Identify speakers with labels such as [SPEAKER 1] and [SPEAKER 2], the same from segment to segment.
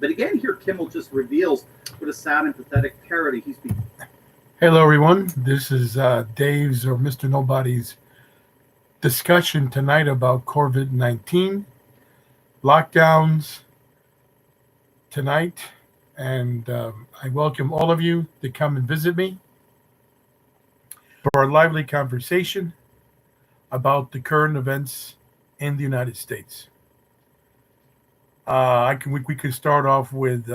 [SPEAKER 1] But again, here Kimmel just reveals what a sad and pathetic parody he's become.
[SPEAKER 2] Hello, everyone. This is Dave's or Mr. Nobody's discussion tonight about COVID-19 lockdowns tonight. And I welcome all of you to come and visit me for a lively conversation about the current events in the United States. We could start off with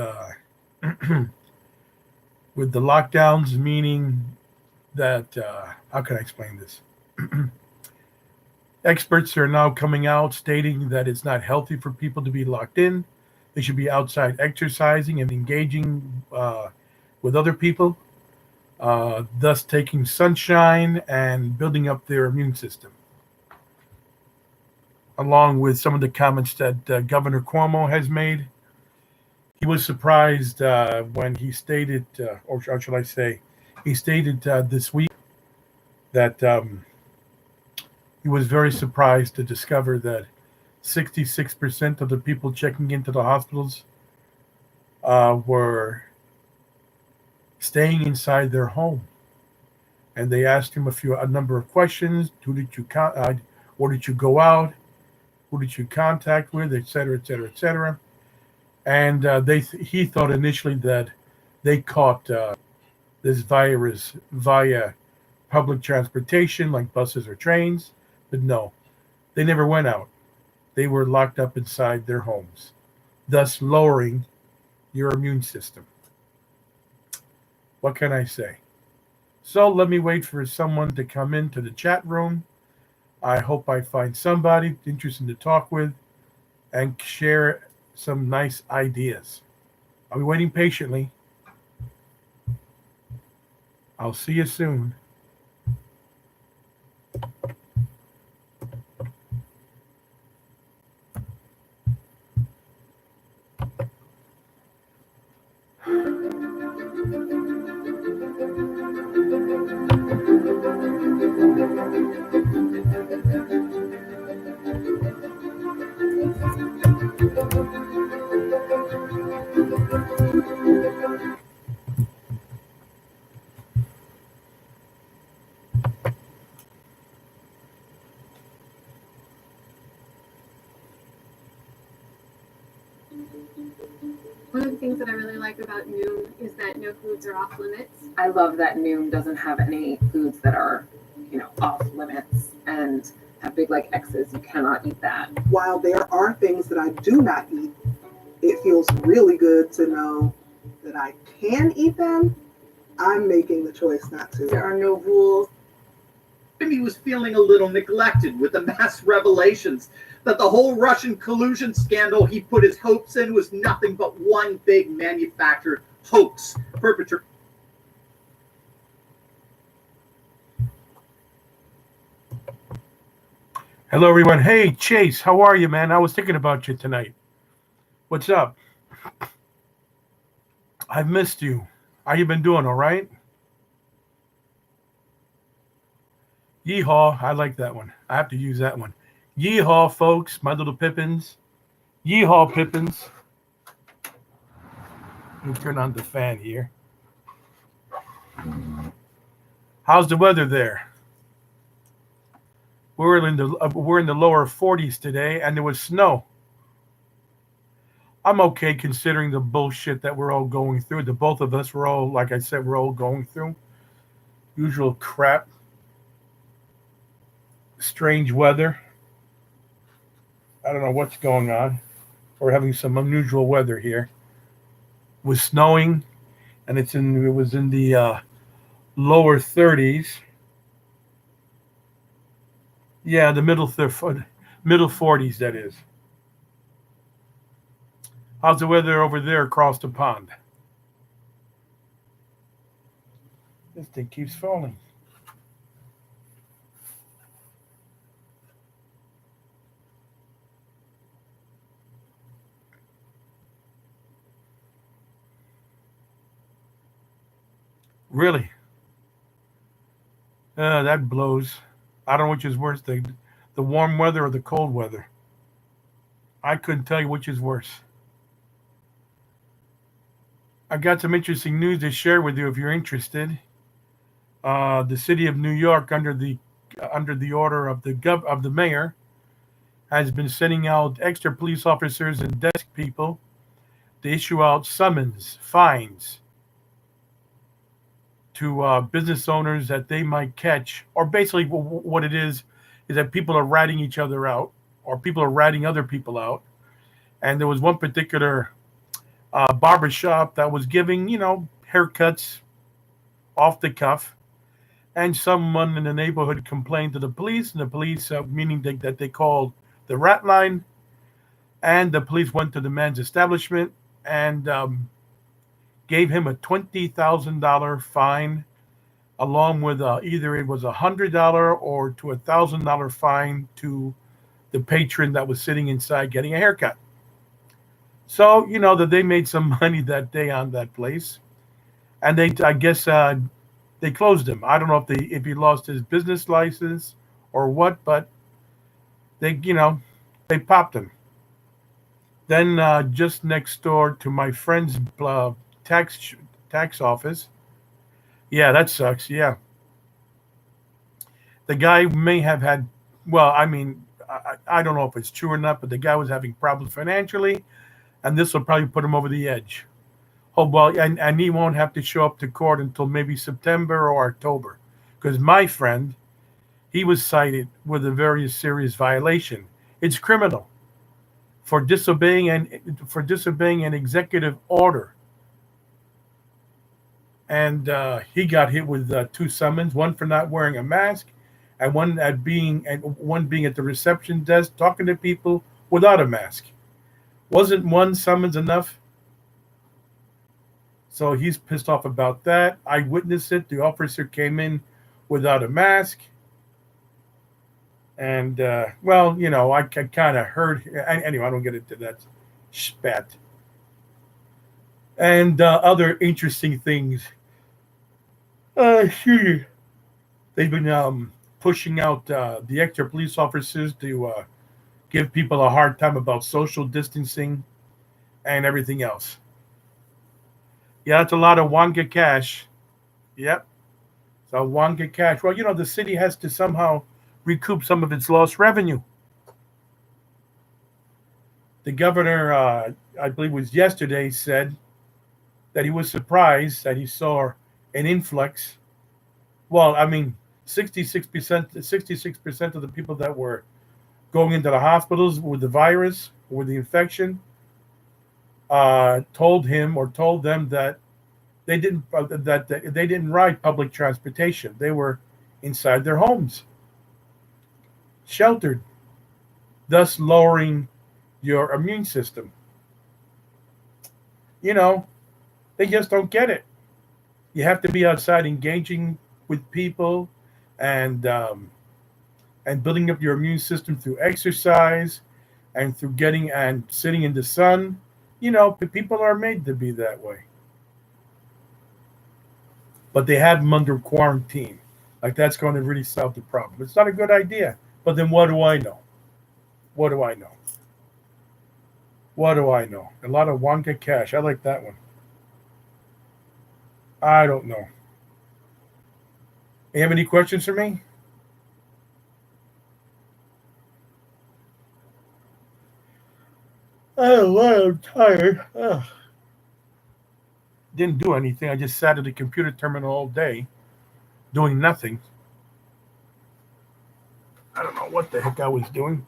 [SPEAKER 2] with the lockdowns, meaning that how can I explain this? Experts are now coming out stating that it's not healthy for people to be locked in. They should be outside exercising and engaging with other people, thus taking sunshine and building up their immune system. Along with some of the comments that Governor Cuomo has made, he was surprised when he stated, or should I say, he stated this week that he was very surprised to discover that 66% of the people checking into the hospitals were staying inside their home. And they asked him a number of questions. Where did you go out? Who did you contact with, et cetera, et cetera, et cetera. And he thought initially that they caught this virus via public transportation like buses or trains, but no, they never went out. They were locked up inside their homes, thus lowering your immune system. What can I say? So let me wait for someone to come into the chat room. I hope I find somebody interesting to talk with and share some nice ideas. I'll be waiting patiently. I'll see you soon.
[SPEAKER 3] One of the things that I really like about Noom is that no foods are off limits.
[SPEAKER 4] I love that Noom doesn't have any foods that are, off limits and have big like X's. You cannot eat that.
[SPEAKER 5] While there are things that I do not eat, it feels really good to know that I can eat them. I'm making the choice not to.
[SPEAKER 4] There are no rules.
[SPEAKER 1] He was feeling a little neglected with the mass revelations that the whole Russian collusion scandal he put his hopes in was nothing but one big manufactured hoax perpetrated.
[SPEAKER 2] Hello, everyone. Hey, Chase, how are you, man? I was thinking about you tonight. What's up? I've missed you. How you been doing, all right? Yeehaw. I like that one. I have to use that one. Yeehaw, folks, my little Pippins. Yeehaw, Pippins. Let me turn on the fan here. How's the weather there? We're in the lower 40s today, and there was snow. I'm okay considering the bullshit that we're all going through. The both of us, we're all, like I said, we're all going through. Usual crap. Strange weather. I don't know what's going on. We're having some unusual weather here. It was snowing, and it was in the lower 30s. Yeah, the middle 40s, that is. How's the weather over there across the pond? This thing keeps falling. Really? That blows. I don't know which is worse, the warm weather or the cold weather. I couldn't tell you which is worse. I got some interesting news to share with you if you're interested. The city of New York, under the order of of the mayor, has been sending out extra police officers and desk people to issue out summons, fines to business owners that they might catch, or basically what it is that people are ratting each other out, or people are ratting other people out. And there was one particular barber shop that was giving, haircuts off the cuff, and someone in the neighborhood complained to the police, and the police, meaning that they called the rat line, and the police went to the man's establishment and gave him a $20,000 fine, along with either it was $100 or to $1,000 fine to the patron that was sitting inside getting a haircut. So that they made some money that day on that place, and I guess they closed him. I don't know if he lost his business license or what, but they popped him. Then just next door to my friend's tax tax office. Yeah, that sucks. Yeah, the guy may have had. Well, I mean, I don't know if it's true or not, but the guy was having problems financially, and this will probably put him over the edge. Oh well, and he won't have to show up to court until maybe September or October, because my friend, he was cited with a very serious violation. It's criminal for disobeying an executive order, and he got hit with two summons: one for not wearing a mask, and one being at the reception desk talking to people without a mask. Wasn't one summons enough? So he's pissed off about that. I witnessed it. The officer came in without a mask. And, I kind of heard. Anyway, I don't get into that spat. And other interesting things. They've been pushing out the extra police officers to give people a hard time about social distancing and everything else. Yeah, it's a lot of Wonga cash. Yep. So Wonga cash. Well, the city has to somehow recoup some of its lost revenue. The governor, I believe it was yesterday, said that he was surprised that he saw an influx. Well, I mean, 66% of the people that were going into the hospitals with the virus, with the infection, told them that they didn't ride public transportation. They were inside their homes, sheltered, thus lowering your immune system. They just don't get it. You have to be outside engaging with people and building up your immune system through exercise and through getting and sitting in the sun. People are made to be that way. But they have them under quarantine. Like, that's going to really solve the problem. It's not a good idea. But then what do I know? What do I know? What do I know? A lot of Wonka cash. I like that one. I don't know. You have any questions for me? Oh, well, I'm tired. Ugh. Didn't do anything. I just sat at the computer terminal all day doing nothing. I don't know what the heck I was doing.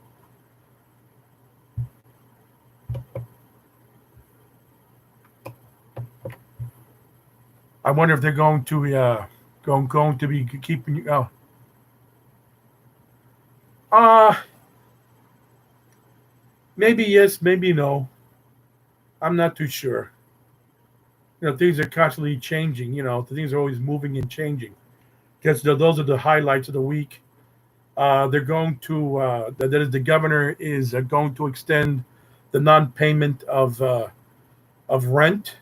[SPEAKER 2] I wonder if they're going to be keeping you. Maybe yes, maybe no. I'm not too sure. Things are constantly changing. Things are always moving and changing. Because those are the highlights of the week. They're going to that is the governor is going to extend the non-payment of rent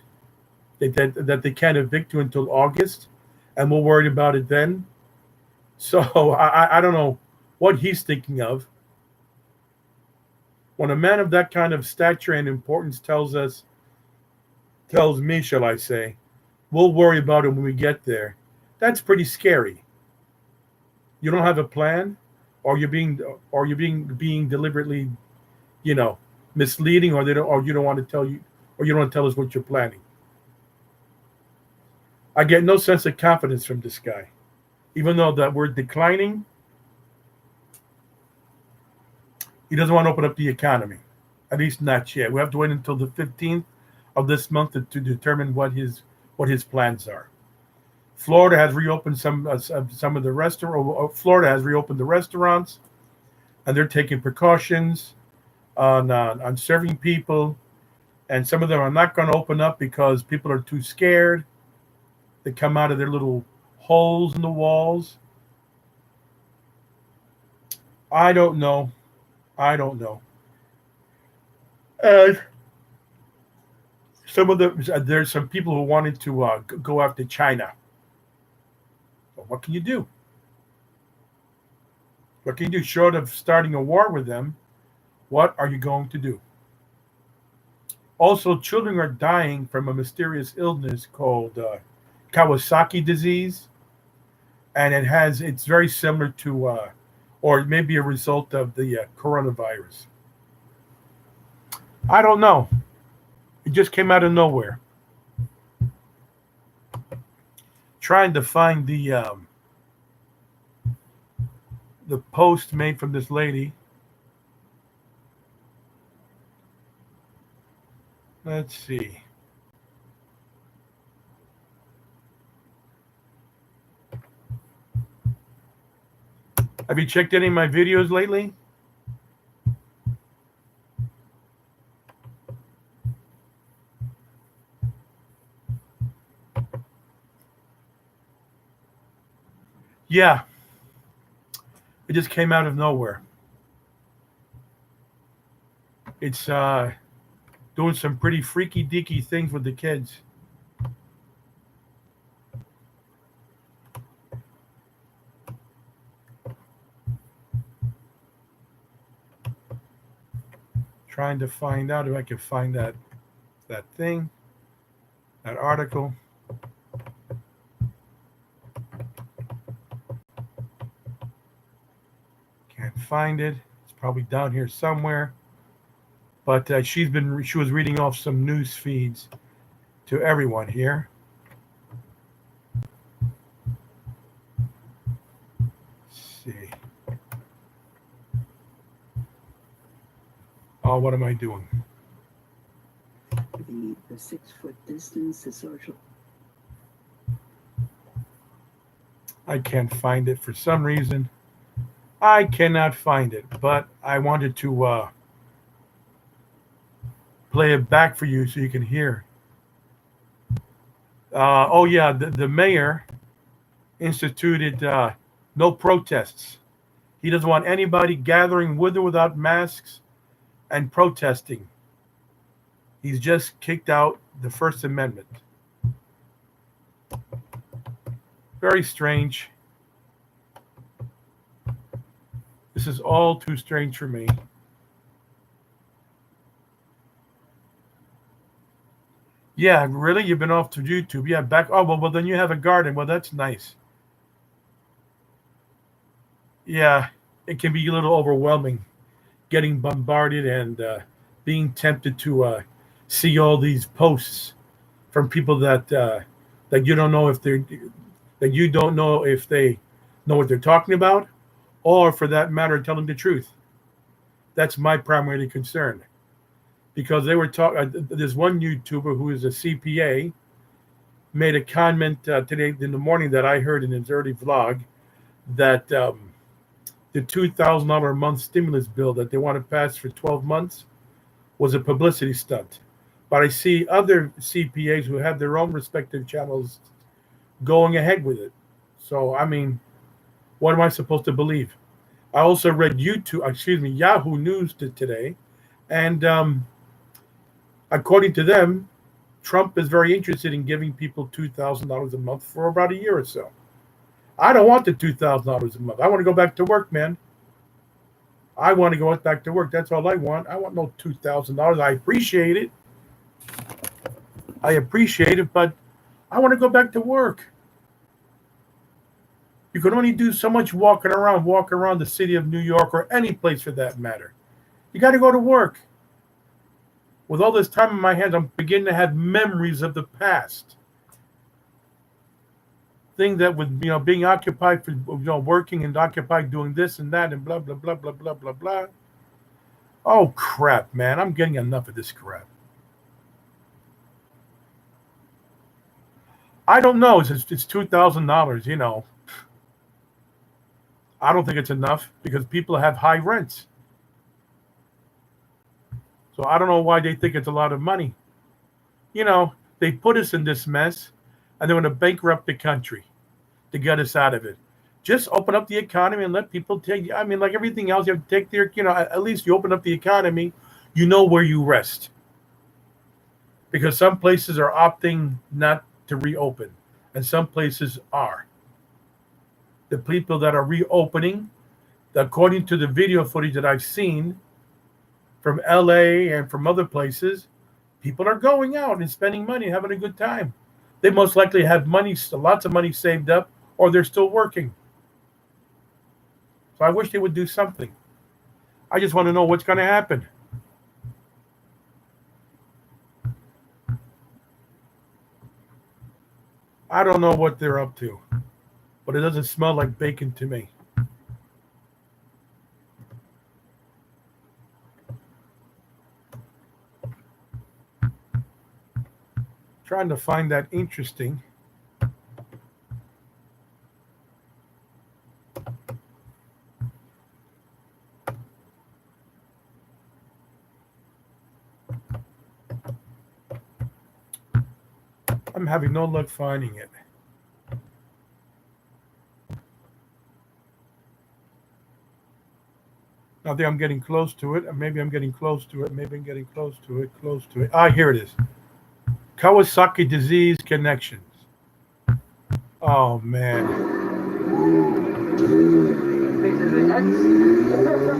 [SPEAKER 2] that they can't evict you until August, and we'll worry about it then. So I don't know what he's thinking of. When a man of that kind of stature and importance tells us tells me, shall I say, we'll worry about it when we get there. That's pretty scary. You don't have a plan, or you're being deliberately, you know, misleading, or they don't, or you don't want to tell you, or you don't want to tell us what you're planning. I get no sense of confidence from this guy, even though that we're declining. He doesn't want to open up the economy, at least not yet. We have to wait until the 15th of this month to determine what his plans are. Florida has reopened some of the restaurant. Florida has reopened the restaurants, and they're taking precautions on serving people. And some of them are not going to open up because people are too scared. They come out of their little holes in the walls. I don't know. And there's some people who wanted to go after China. But what can you do? What can you do short of starting a war with them? What are you going to do? Also, children are dying from a mysterious illness called Kawasaki disease, and it's very similar to, or it may be a result of the coronavirus. I don't know. It just came out of nowhere. Trying to find the post made from this lady. Let's see. Have you checked any of my videos lately? Yeah. It just came out of nowhere. It's doing some pretty freaky deaky things with the kids. Trying to find out if I can find that thing, that article. Can't find it. It's probably down here somewhere. But she was reading off some news feeds to everyone here. Let's see. Oh, what am I doing?
[SPEAKER 6] The 6-foot distance is social.
[SPEAKER 2] I can't find it for some reason. I cannot find it, but I wanted to play it back for you so you can hear. Oh yeah, the mayor instituted no protests. He doesn't want anybody gathering with or without masks and protesting. He's just kicked out the First Amendment. Very strange. This is all too strange for me. Yeah, really? You've been off to YouTube? Yeah, back. Oh, well, then you have a garden. Well, that's nice. Yeah, it can be a little overwhelming getting bombarded and being tempted to see all these posts from people that you don't know if they know what they're talking about, or for that matter, telling the truth. That's my primary concern. Because they were talking, there's one YouTuber who is a CPA made a comment today in the morning that I heard in his early vlog that the $2,000 a month stimulus bill that they want to pass for 12 months was a publicity stunt. But I see other CPAs who have their own respective channels going ahead with it. So, I mean, what am I supposed to believe? I also read Yahoo News today, and according to them, Trump is very interested in giving people $2,000 a month for about a year or so. I don't want the $2,000 a month. I want to go back to work, man. I want to go back to work. That's all I want. I want no $2,000. I appreciate it. I appreciate it, but I want to go back to work. You can only do so much walk around the city of New York or any place for that matter. You got to go to work. With all this time in my hands, I'm beginning to have memories of the past. Things that with being occupied for working and occupied doing this and that and blah blah blah blah blah blah blah. Oh crap, man! I'm getting enough of this crap. I don't know. It's $2,000. I don't think it's enough because people have high rents. So I don't know why they think it's a lot of money. They put us in this mess and they want to bankrupt the country to get us out of it. Just open up the economy and let people take. I mean, like everything else, you have to take their. At least you open up the economy, you know where you rest. Because some places are opting not to reopen, and some places are. The people that are reopening, according to the video footage that I've seen from LA and from other places, people are going out and spending money, having a good time. They most likely have money, lots of money saved up, or they're still working. So I wish they would do something. I just want to know what's going to happen. I don't know what they're up to, but it doesn't smell like bacon to me. Trying to find that interesting. I'm having no luck finding it. I think I'm getting close to it. Maybe I'm getting close to it. Maybe I'm getting close to it. Close to it. Here it is. Kawasaki disease connections. Oh, man.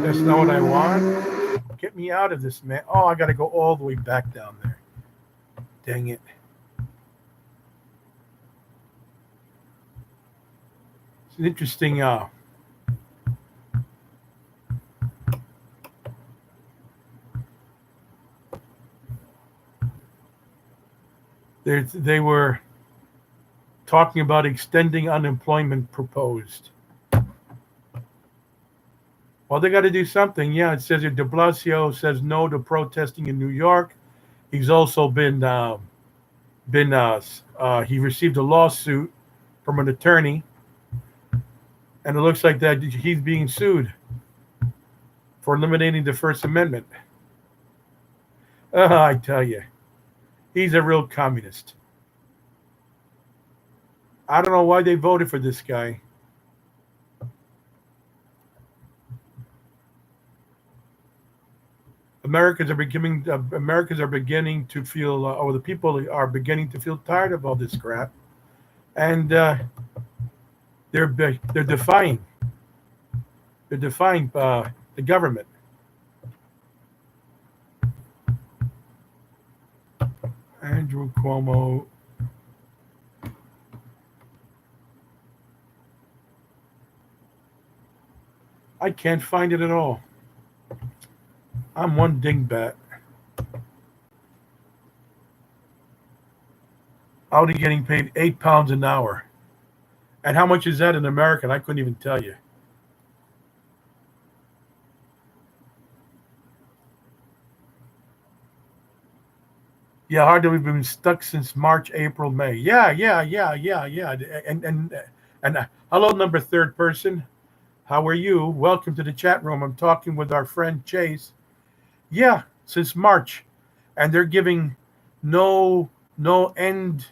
[SPEAKER 2] That's not what I want. Get me out of this, man. Oh, I got to go all the way back down there. Dang it. It's an interesting... They were talking about extending unemployment proposed. Well, they got to do something. Yeah, it says here de Blasio says no to protesting in New York. He's also he received a lawsuit from an attorney, and it looks like that he's being sued for eliminating the First Amendment. I tell you. He's a real communist. I don't know why they voted for this guy. Americans are beginning to feel, or the people are beginning to feel tired of all this crap, and they're defying. They're defying the government. Andrew Cuomo. I can't find it at all. I'm one dingbat. Audi getting paid £8 an hour. And how much is that in American? I couldn't even tell you. Yeah, hardly we've been stuck since March, April, May. Yeah. And hello, number third person. How are you? Welcome to the chat room. I'm talking with our friend Chase. Yeah, since March, and they're giving no end,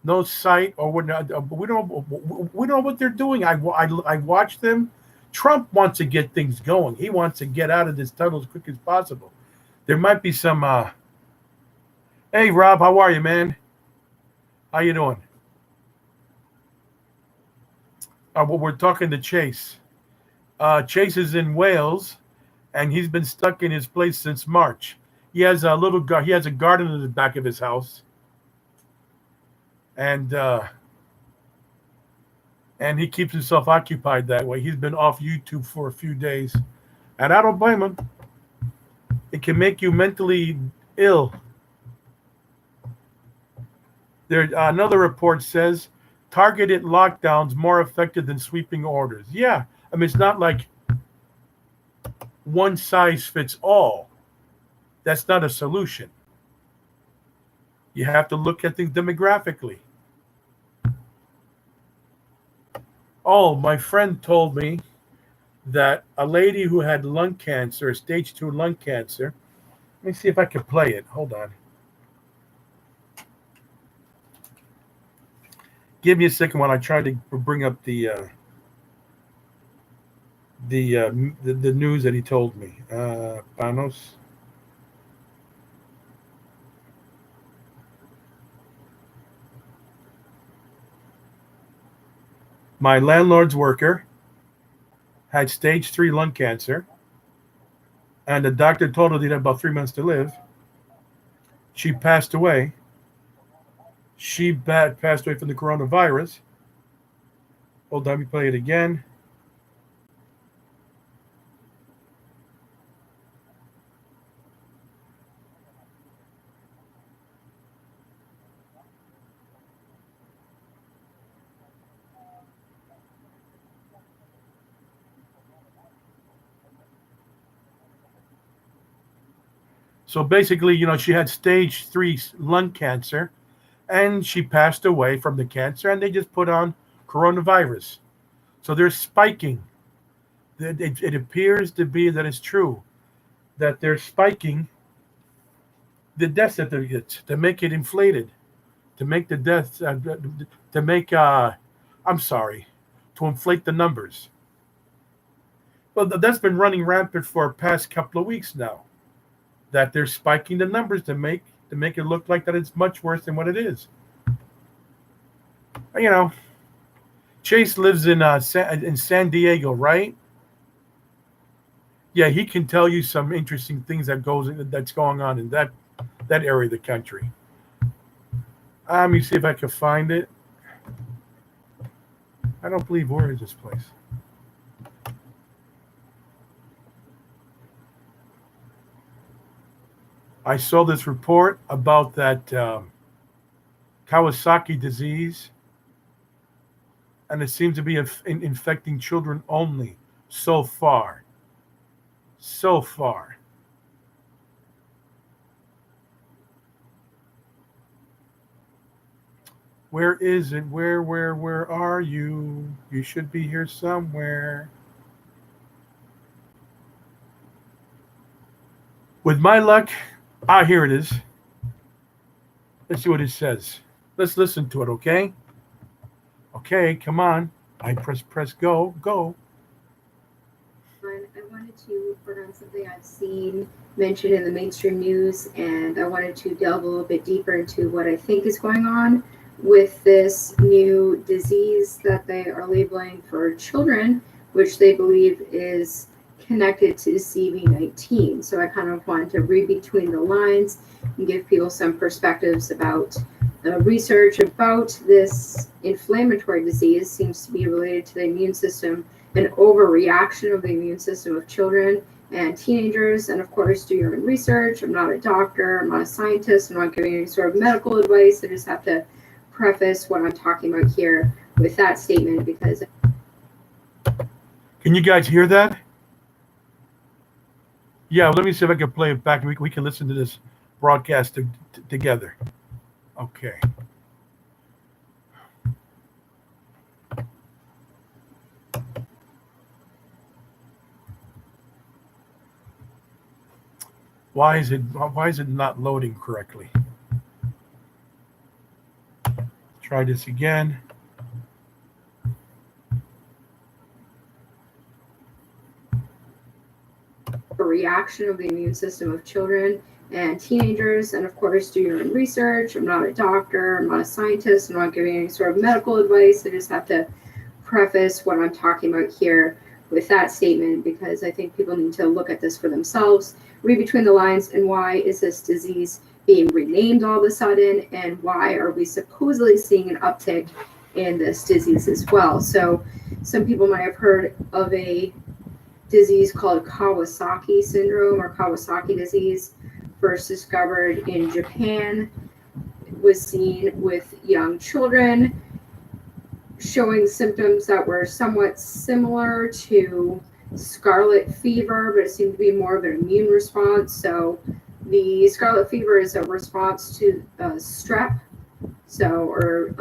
[SPEAKER 2] no sight, or we don't know what they're doing. I watch them. Trump wants to get things going. He wants to get out of this tunnel as quick as possible. There might be some. Hey, Rob, how are you, man? How you doing? Well, we're talking to Chase. Chase is in Wales, and he's been stuck in his place since March. He has a garden in the back of his house, and he keeps himself occupied that way. He's been off YouTube for a few days, and I don't blame him. It can make you mentally ill. There, another report says targeted lockdowns more effective than sweeping orders. Yeah, I mean, it's not like one size fits all. That's not a solution. You have to look at things demographically. Oh, my friend told me that a lady who had lung cancer, stage 2 lung cancer. Let me see if I can play it. Hold on. Give me a second while I try to bring up the news that he told me. Panos. My landlord's worker had stage 3 lung cancer, and the doctor told her they had about 3 months to live. She passed away. She passed away from the coronavirus. Hold on, let me play it again. So basically, she had stage 3 lung cancer, and she passed away from the cancer, and they just put on coronavirus. So they're spiking. It appears to be that it's true, that they're spiking the death certificates to make it inflated, to make the deaths, to inflate the numbers. Well, that's been running rampant for the past couple of weeks now, that they're spiking the numbers to make it look like that it's much worse than what it is. Chase lives in San Diego, right? Yeah, he can tell you some interesting things that's going on in that area of the country. Let me see if I can find it. I don't believe, where is this place? I saw this report about that Kawasaki disease, and it seems to be infecting children only so far. So far. Where is it? Where are you? You should be here somewhere. With my luck, here it is. Let's see what it says. Let's listen to it, okay? Okay, come on. I press go.
[SPEAKER 3] I wanted to report on something I've seen mentioned in the mainstream news, and I wanted to delve a little bit deeper into what I think is going on with this new disease that they are labeling for children, which they believe is connected to CV-19. So I kind of wanted to read between the lines and give people some perspectives about the research about this inflammatory disease. Seems to be related to the immune system, an overreaction of the immune system of children and teenagers. And of course, do your own research. I'm not a doctor, I'm not a scientist, I'm not giving any sort of medical advice. I just have to preface what I'm talking about here with that statement, because
[SPEAKER 2] Can you guys hear that? Yeah, let me see if I can play it back. We can listen to this broadcast together. Okay. Why is it not loading correctly? Try this again.
[SPEAKER 3] a reaction of the immune system of children and teenagers. And of course, do your own research. I'm not a doctor, I'm not a scientist, I'm not giving any sort of medical advice. I just have to preface what I'm talking about here with that statement, because I think people need to look at this for themselves, read between the lines, and why is this disease being renamed all of a sudden, and why are we supposedly seeing an uptick in this disease as well? So some people might have heard of a disease called Kawasaki syndrome or Kawasaki disease, first discovered in Japan, was seen with young children, showing symptoms that were somewhat similar to scarlet fever, but it seemed to be more of an immune response. So the scarlet fever is a response to strep, or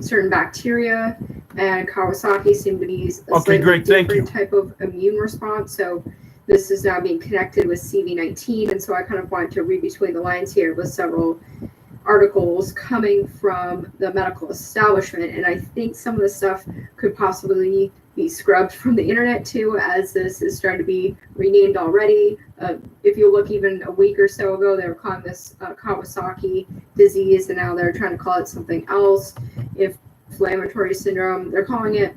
[SPEAKER 3] certain bacteria, and Kawasaki seemed to be a slightly
[SPEAKER 2] great. Thank
[SPEAKER 3] different
[SPEAKER 2] you.
[SPEAKER 3] type of immune response. So this is now being connected with CV-19, and so I kind of wanted to read between the lines here with several articles coming from the medical establishment, and I think some of the stuff could possibly be scrubbed from the internet too, as this is starting to be renamed already. If you look even a week or so ago, they were calling this Kawasaki disease, and now they're trying to call it something else. Inflammatory syndrome, they're calling it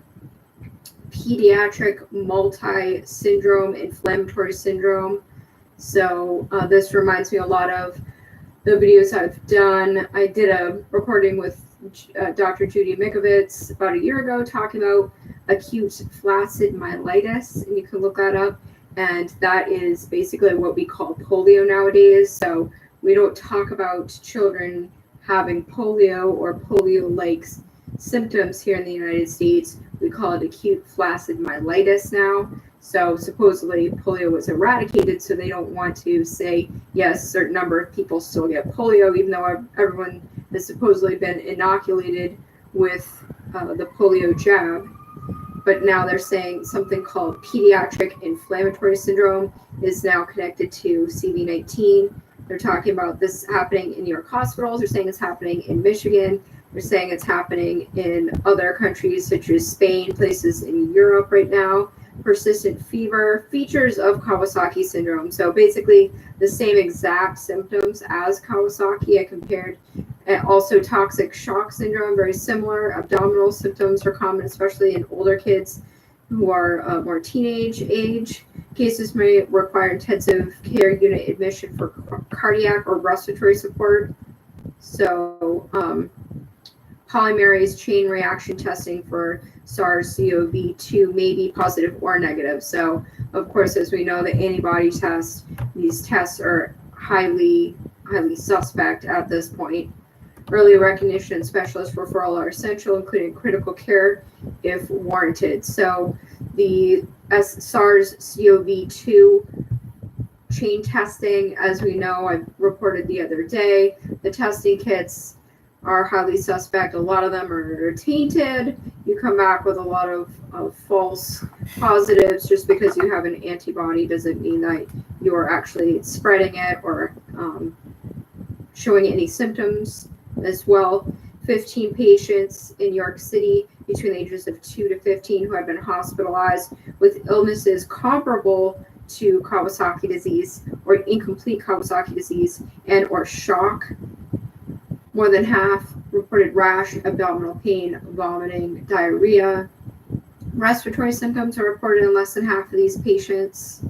[SPEAKER 3] pediatric multi-syndrome inflammatory syndrome. So this reminds me a lot of the videos I've done. I did a recording with Dr. Judy Mikovits about a year ago talking about acute flaccid myelitis, and you can look that up. And that is basically what we call polio nowadays. So we don't talk about children having polio or polio-like symptoms here in the United States. We call it acute flaccid myelitis now. So supposedly polio was eradicated, so they don't want to say, yes, a certain number of people still get polio, even though everyone has supposedly been inoculated with the polio jab. But now they're saying something called pediatric inflammatory syndrome is now connected to CV-19. They're talking about this happening in New York hospitals. They're saying it's happening in Michigan. They're saying it's happening in other countries such as Spain, places in Europe right now. Persistent fever, features of Kawasaki syndrome. So basically the same exact symptoms as Kawasaki. I compared. And also toxic shock syndrome, very similar. Abdominal symptoms are common, especially in older kids who are more teenage age. Cases may require intensive care unit admission for cardiac or respiratory support. So polymerase chain reaction testing for SARS-CoV-2 may be positive or negative. So, of course, as we know, the antibody test, these tests are highly suspect at this point. Early recognition and specialist referral are essential, including critical care if warranted. So the SARS-CoV-2 chain testing, as we know, I reported the other day, the testing kits are highly suspect. A lot of them are tainted. You come back with a lot of false positives. Just because you have an antibody doesn't mean that you're actually spreading it or showing any symptoms as well. 15 patients in New York City between the ages of 2 to 15 who have been hospitalized with illnesses comparable to Kawasaki disease or incomplete Kawasaki disease and or shock. More than half reported rash, abdominal pain, vomiting, diarrhea. Respiratory symptoms are reported in less than half of these patients.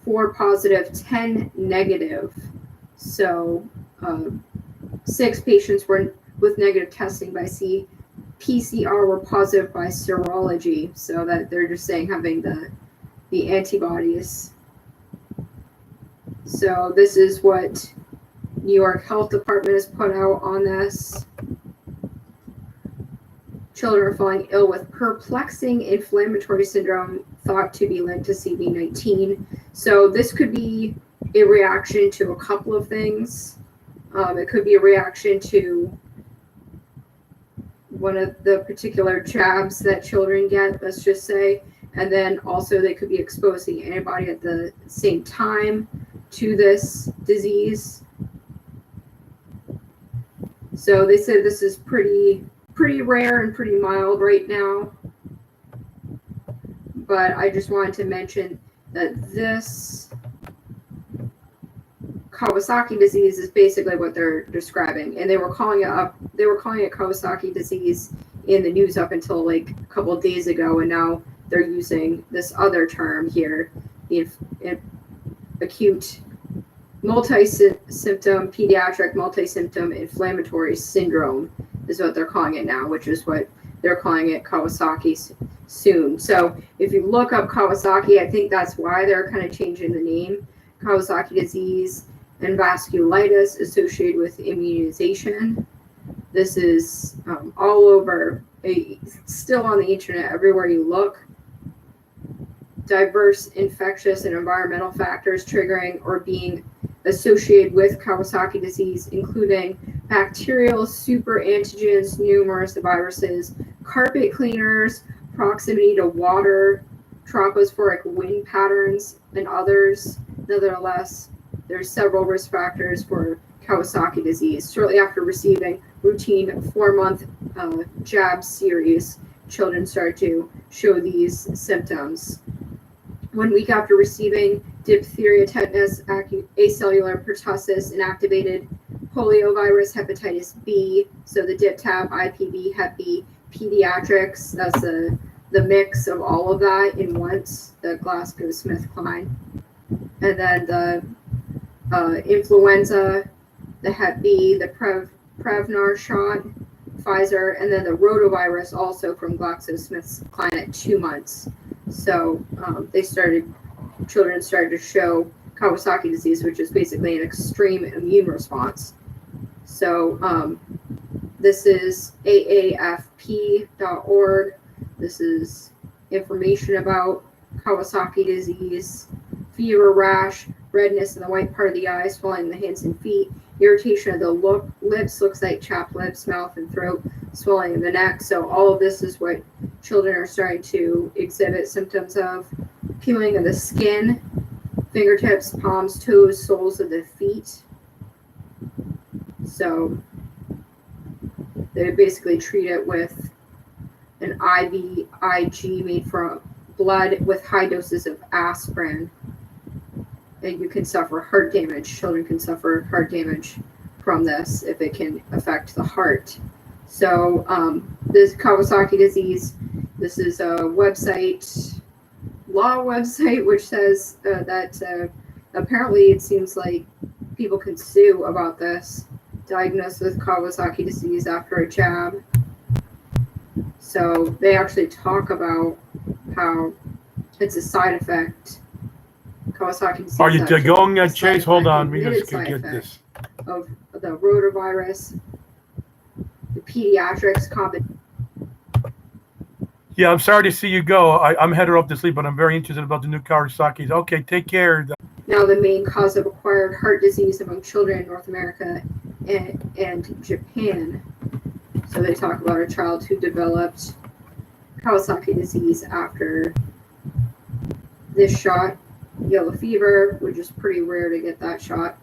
[SPEAKER 3] 4 positive, 10 negative. So 6 patients were with negative testing by PCR were positive by serology. So that they're just saying having the antibodies. So this is what New York Health Department has put out on this. Children are falling ill with perplexing inflammatory syndrome thought to be linked to CV-19. So this could be a reaction to a couple of things. It could be a reaction to one of the particular jabs that children get, let's just say. And then also they could be exposed to the antibody at the same time to this disease. So they said this is pretty rare and pretty mild right now. But I just wanted to mention that this Kawasaki disease is basically what they're describing, and they were calling it Kawasaki disease in the news up until like a couple of days ago, and now they're using this other term here, the acute multi-symptom pediatric multi-symptom inflammatory syndrome is what they're calling it now, which is what they're calling it Kawasaki soon. So if you look up Kawasaki, I think that's why they're kind of changing the name. Kawasaki disease and vasculitis associated with immunization. This is all over, still on the internet, everywhere you look. Diverse infectious and environmental factors triggering or being associated with Kawasaki disease, including bacterial superantigens, numerous viruses, carpet cleaners, proximity to water, tropospheric wind patterns, and others. Nevertheless, there's several risk factors for Kawasaki disease. Shortly after receiving routine 4-month jab series, children start to show these symptoms. 1 week after receiving diphtheria, tetanus, acellular pertussis, inactivated poliovirus, hepatitis B, so the DipTab, IPV, Hep B, pediatrics, that's the mix of all of that in once, the GlaxoSmithKline. And then the influenza, the Hep B, the Prevnar shot, Pfizer, and then the rotavirus also from GlaxoSmithKline at 2 months. So children started to show Kawasaki disease, which is basically an extreme immune response. So this is aafp.org. This is information about Kawasaki disease, fever, rash, redness in the white part of the eye, swelling in the hands and feet, irritation of the lips, looks like chapped lips, mouth and throat, swelling in the neck. So all of this is what children are starting to exhibit symptoms of. Peeling of the skin, fingertips, palms, toes, soles of the feet. So they basically treat it with an IVIG made from blood with high doses of aspirin. And you can suffer heart damage. Children can suffer heart damage from this if it can affect the heart. So this Kawasaki disease, this is a law website, which says that apparently it seems like people can sue about this, diagnosed with Kawasaki disease after a jab. So they actually talk about how it's a side effect. Kawasaki disease.
[SPEAKER 2] Are you going, Chase? Hold on. We just can get this.
[SPEAKER 3] Of the rotavirus, the pediatrics common.
[SPEAKER 2] Yeah, I'm sorry to see you go. I'm headed off to sleep, but I'm very interested about the new Kawasaki's. Okay, take care.
[SPEAKER 3] Now the main cause of acquired heart disease among children in North America and Japan. So they talk about a child who developed Kawasaki disease after this shot, yellow fever, which is pretty rare to get that shot.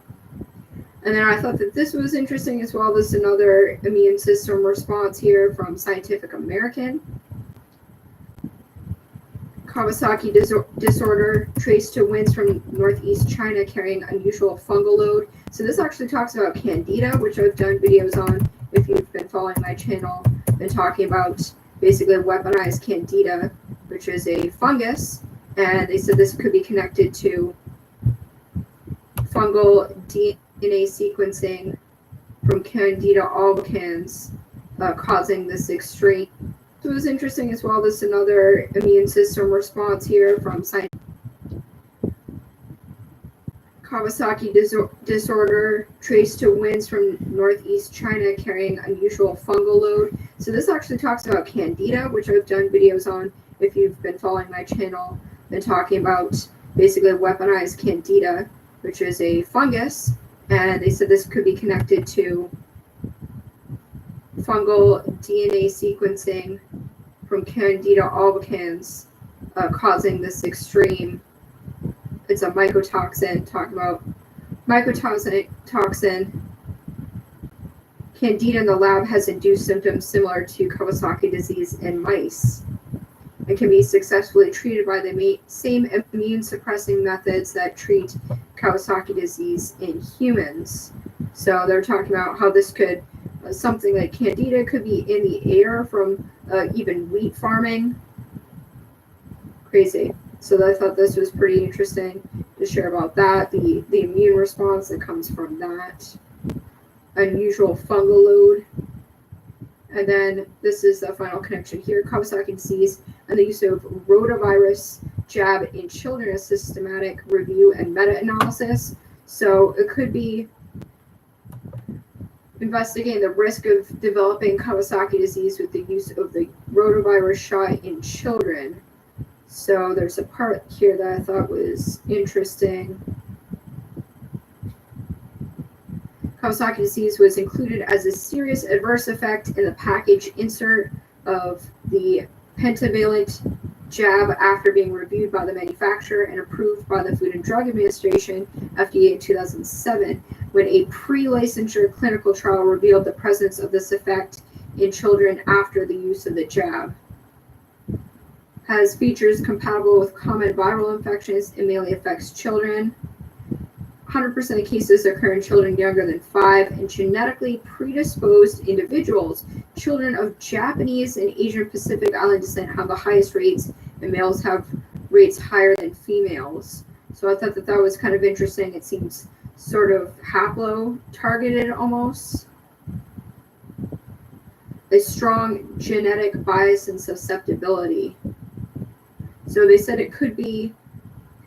[SPEAKER 3] And then I thought that this was interesting as well. This is another immune system response here from Scientific American. Kawasaki disorder traced to winds from northeast China carrying unusual fungal load. So this actually talks about Candida, which I've done videos on. If you've been following my channel, been talking about basically weaponized Candida, which is a fungus. And they said this could be connected to fungal DNA sequencing from Candida albicans, causing this extreme. So it was interesting as well. This is another immune system response here from Kawasaki disorder traced to winds from northeast China carrying unusual fungal load. So this actually talks about Candida, which I've done videos on. If you've been following my channel, been talking about basically weaponized Candida, which is a fungus. And they said this could be connected to fungal DNA sequencing from Candida albicans, causing this extreme. It's a mycotoxin, talking about mycotoxin. Candida in the lab has induced symptoms similar to Kawasaki disease in mice. It can be successfully treated by the same immune suppressing methods that treat Kawasaki disease in humans. So they're talking about how this could, something like Candida could be in the air from even wheat farming. Crazy. So I thought this was pretty interesting to share about that, the immune response that comes from that, unusual fungal load. And then this is the final connection here, Kawasaki disease and the use of rotavirus jab in children, a systematic review and meta-analysis. So it could be investigating the risk of developing Kawasaki disease with the use of the rotavirus shot in children. So there's a part here that I thought was interesting. Kawasaki disease was included as a serious adverse effect in the package insert of the pentavalent jab after being reviewed by the manufacturer and approved by the Food and Drug Administration, FDA, in 2007, when a pre-licensure clinical trial revealed the presence of this effect in children after the use of the jab. Has features compatible with common viral infections and mainly affects children. 100% of cases occur in children younger than 5, and genetically predisposed individuals, children of Japanese and Asian Pacific Island descent, have the highest rates, and males have rates higher than females. So I thought that that was kind of interesting. It seems sort of haplo-targeted almost. A strong genetic bias and susceptibility. So they said it could be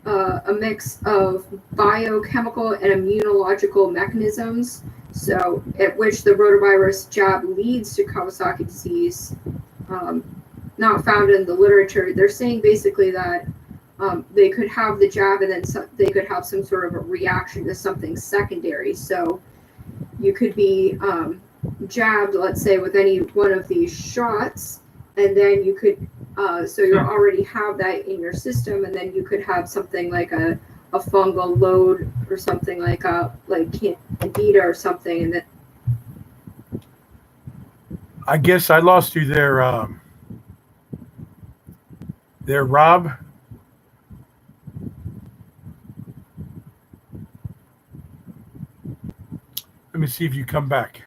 [SPEAKER 3] a mix of biochemical and immunological mechanisms, so at which the rotavirus jab leads to Kawasaki disease, not found in the literature. They're saying basically that they could have the jab and then they could have some sort of a reaction to something secondary. So you could be jabbed, let's say, with any one of these shots, and then you could so you already have that in your system, and then you could have something like a fungal load or something like candida or something, and then
[SPEAKER 2] I guess I lost you there, Rob. Let me see if you come back.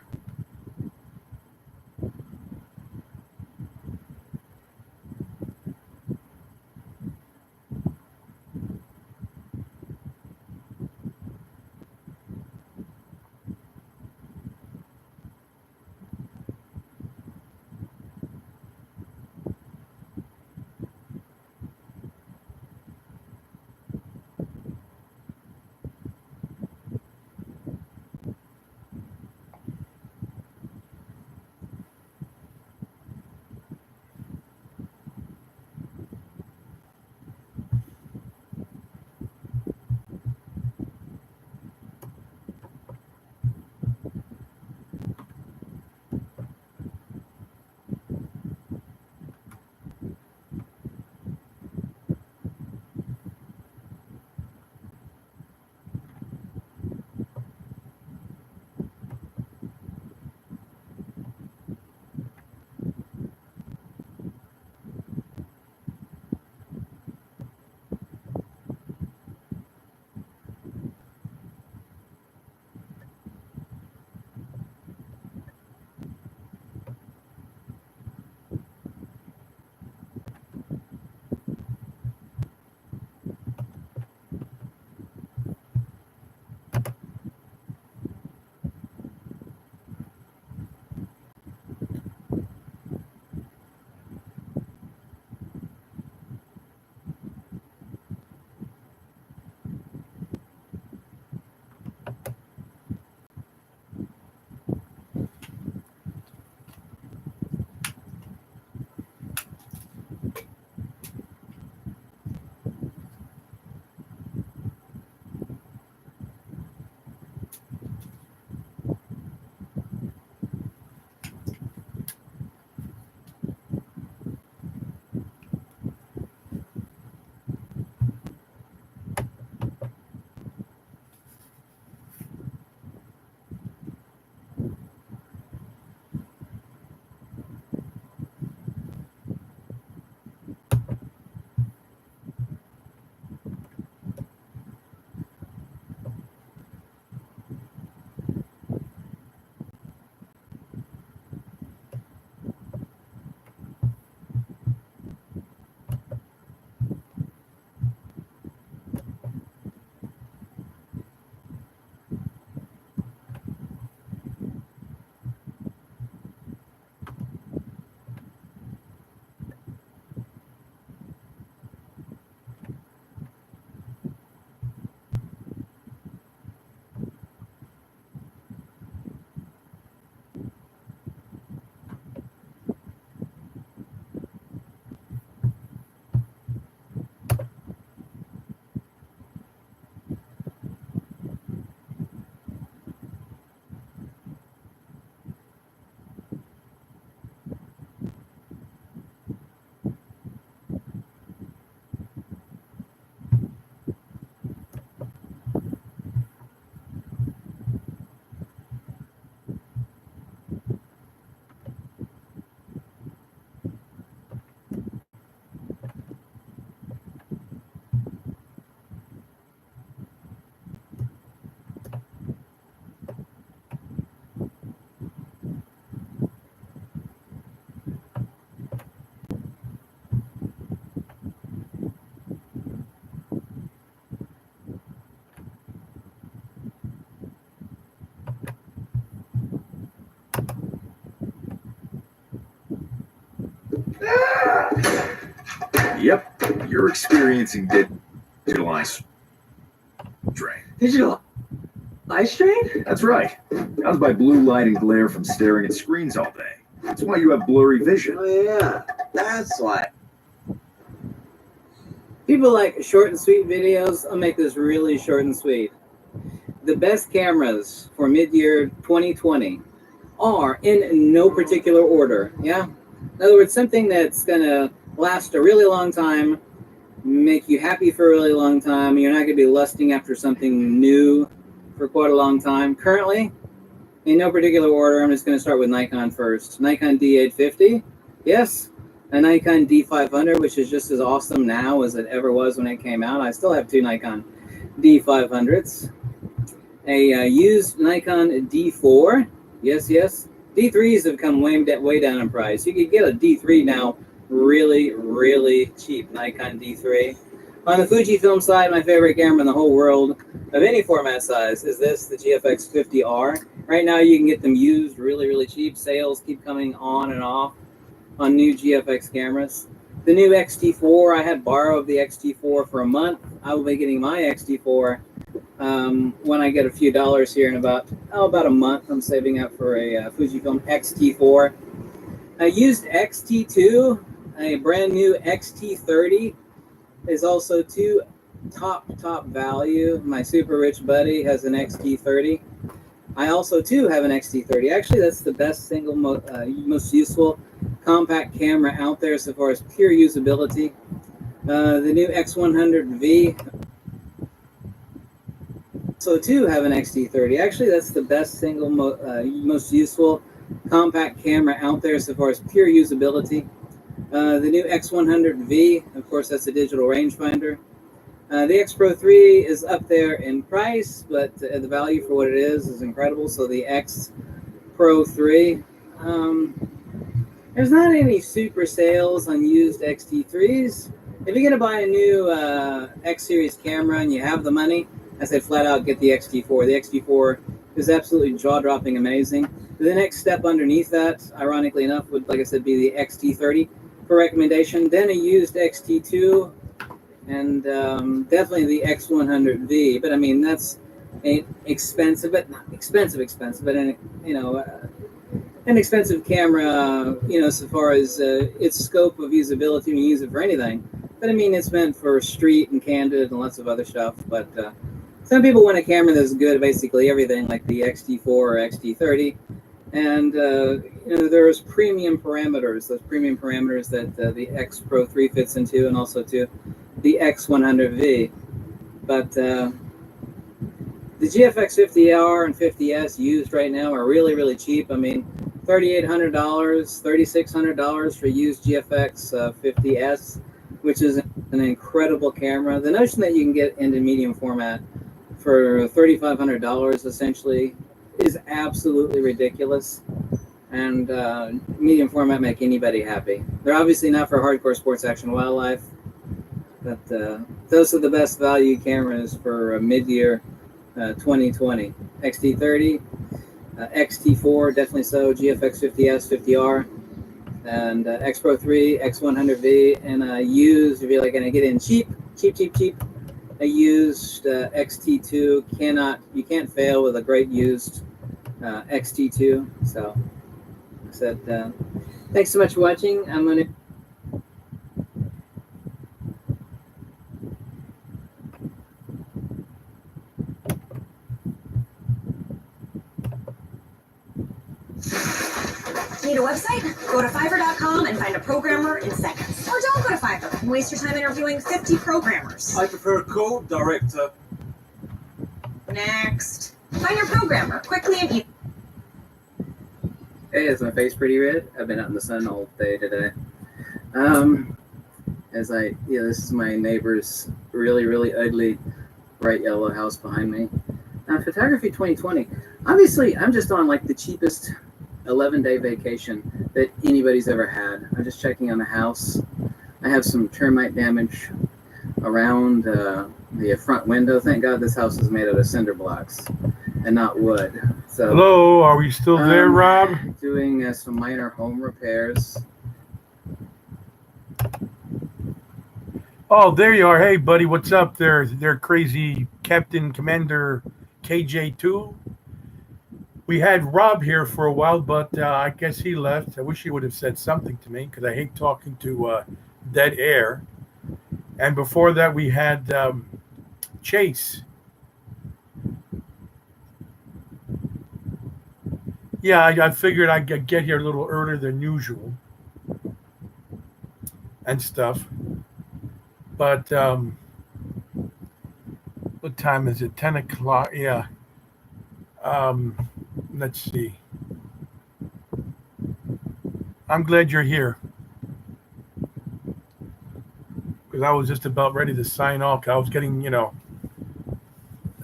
[SPEAKER 7] Yep, you're experiencing digital eye strain.
[SPEAKER 8] Digital eye strain?
[SPEAKER 7] That's right. Caused by blue light and glare from staring at screens all day. That's why you have blurry vision.
[SPEAKER 8] Oh yeah, that's why. People like short and sweet videos. I'll make this really short and sweet. The best cameras for mid-year 2020 are in no particular order. Yeah? In other words, something that's going to last a really long time, make you happy for a really long time. You're not going to be lusting after something new for quite a long time. Currently, in no particular order, I'm just going to start with Nikon first. Nikon D850, yes. A Nikon D500, which is just as awesome now as it ever was when it came out. I still have two Nikon D500s. A used Nikon D4, yes. D3s have come way down in price. You could get a D3 now really cheap, Nikon D3. On the Fujifilm side, my favorite camera in the whole world of any format size is this, the GFX 50R. Right now you can get them used really cheap. Sales keep coming on and off on new GFX cameras. The new X-T4, I had borrowed the X-T4 for a month. I will be getting my X-T4 when I get a few dollars here in about a month. I'm saving up for a Fujifilm X-T4. I used X-T2, a brand new X-T30 is also two top value. My super rich buddy has an X-T30. I also too have an X-T30. Actually, that's the best single most useful compact camera out there so far as pure usability. The new X100V. So too have an X-T30. Actually, that's the best single most useful compact camera out there so far as pure usability. The new X100V, of course, that's a digital rangefinder. The X Pro 3 is up there in price, but the value for what it is incredible. So the X Pro 3, there's not any super sales on used X-T3s. If you're going to buy a new X series camera and you have the money, I said flat out get the X-T4. The X-T4 is absolutely jaw-dropping amazing. The next step underneath that, ironically enough, would, like I said, be the X-T30 for recommendation. Then a used X-T2, and definitely the X100V. But I mean, that's expensive, but not expensive, but an expensive camera, so far as its scope of usability, you can use it for anything. But I mean, it's meant for street and candid and lots of other stuff. But some people want a camera that's good at basically everything, like the X-T4 or X-T30. And there's premium parameters, those premium parameters that the X Pro 3 fits into, and also to the X100V. But the GFX 50R and 50S used right now are really cheap. I mean, $3,800, $3,600 for used GFX 50S, which is an incredible camera. The notion that you can get into medium format for $3,500 essentially is absolutely ridiculous, and medium format make anybody happy. They're obviously not for hardcore sports action wildlife, but those are the best value cameras for mid-year 2020. X-T30, X-T4, definitely so, GFX 50S, 50R, and X Pro 3, X100V, and used, if you're like going to get in cheap, a used X-T2. You can't fail with a great used X-T2. So I said, thanks so much for watching. I'm going to
[SPEAKER 9] Need a website? Go to Fiverr.com and find a programmer in seconds. Or don't go to Fiverr and waste your time interviewing 50 programmers.
[SPEAKER 10] I prefer code director.
[SPEAKER 9] Next. Find your programmer quickly and easily.
[SPEAKER 8] Hey, is my face pretty red? I've been out in the sun all day today. This is my neighbor's really ugly bright yellow house behind me. Photography 2020. Obviously, I'm just on like the cheapest 11-day vacation that anybody's ever had. I'm just checking on the house. I have some termite damage around the front window. Thank God this house is made out of cinder blocks and not wood. So,
[SPEAKER 2] hello, are we still there, Rob?
[SPEAKER 8] Doing some minor home repairs.
[SPEAKER 2] Oh, there you are. Hey, buddy, what's up there? There, crazy Captain Commander KJ2. We had Rob here for a while, but I guess he left. I wish he would have said something to me because I hate talking to dead air. And before that, we had Chase. Yeah, I figured I'd get here a little earlier than usual and stuff. But what time is it? 10 o'clock. Yeah. Let's see. I'm glad you're here because I was just about ready to sign off. I was getting,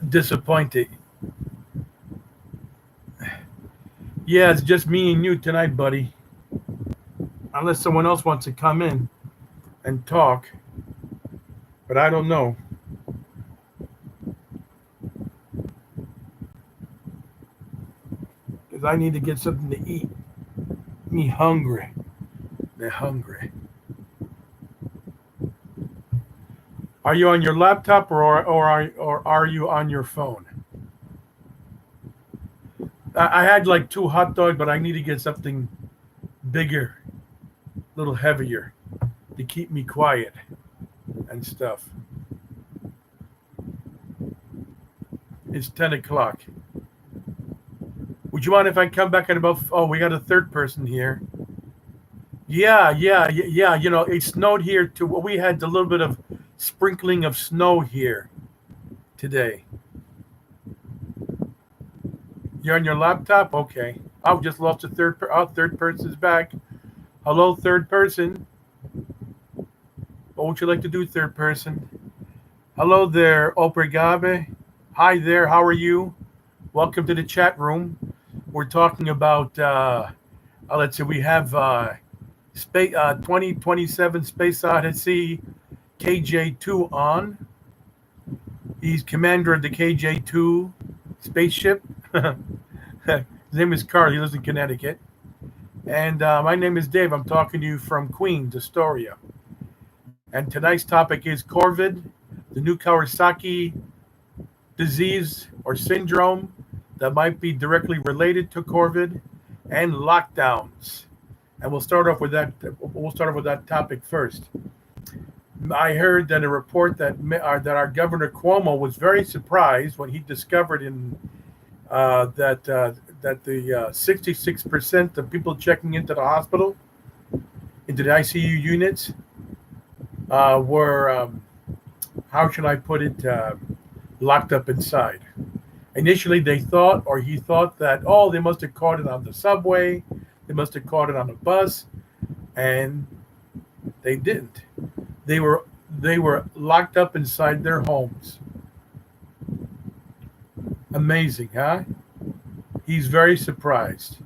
[SPEAKER 2] disappointed. Yeah, it's just me and you tonight, buddy. Unless someone else wants to come in and talk. But I don't know. Because I need to get something to eat. Me hungry. They're hungry. Are you on your laptop or are you on your phone? I had like 2 hot dogs, but I need to get something bigger, a little heavier to keep me quiet and stuff. It's 10 o'clock. Would you mind if I come back in about... Oh, we got a third person here. Yeah. It snowed here too. We had a little bit of sprinkling of snow here today. You're on your laptop? Okay. I just lost a third person's back. Hello, third person. What would you like to do, third person? Hello there, Obrigado. Hi there, how are you? Welcome to the chat room. We're talking about, let's see, we have 2027 Space Odyssey KJ2 on. He's commander of the KJ2 spaceship. His name is Carl. He lives in Connecticut. And my name is Dave. I'm talking to you from Queens, Astoria. And tonight's topic is Corvid, the new Kawasaki disease or syndrome that might be directly related to Corvid, and lockdowns. And we'll start off with that. We'll start off with that topic first. I heard that a report that our Governor Cuomo was very surprised when he discovered that the 66% of people checking into the hospital, into the ICU units, were, how should I put it, locked up inside. Initially, he thought that, they must have caught it on the subway, they must have caught it on a bus, and they didn't. They were locked up inside their homes. Amazing, huh? He's very surprised.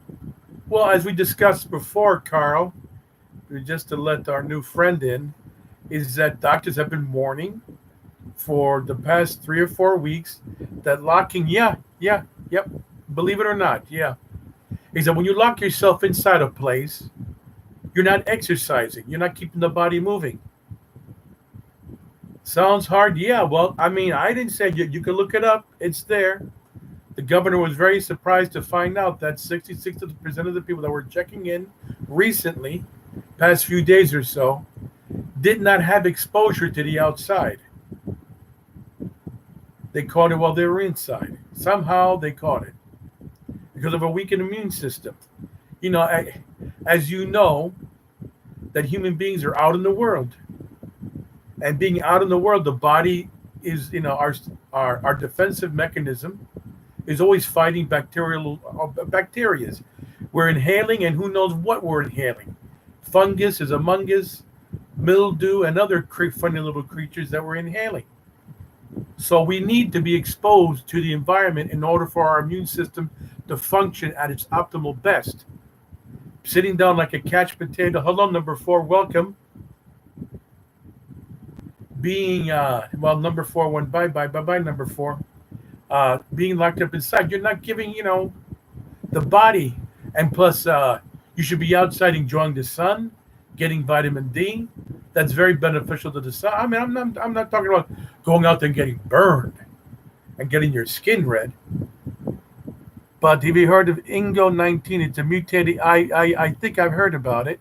[SPEAKER 2] Well, as we discussed before, Carl, just to let our new friend in, is that doctors have been warning for the past 3 or 4 weeks that locking, yep, believe it or not, is that when you lock yourself inside a place, you're not exercising, you're not keeping the body moving. Sounds hard, yeah. Well, I mean, I didn't say you can look it up. It's there. The governor was very surprised to find out that 66% of the people that were checking in recently, past few days or so, did not have exposure to the outside. They caught it while they were inside. Somehow they caught it because of a weakened immune system. As you know, that human beings are out in the world. And being out in the world, the body is, our defensive mechanism is always fighting bacteria. We're inhaling, and who knows what we're inhaling. Fungus is among us, mildew, and other funny little creatures that we're inhaling. So we need to be exposed to the environment in order for our immune system to function at its optimal best. Sitting down like a couch potato. Hello, number 4. Welcome. Being, number 4 went bye-bye, number 4. Being locked up inside, you're not giving, the body. And plus, you should be outside enjoying the sun, getting vitamin D. that's very beneficial to the sun. I mean, I'm not talking about going out there and getting burned and getting your skin red. But have you heard of Ingo 19? It's a mutated. I think I've heard about it.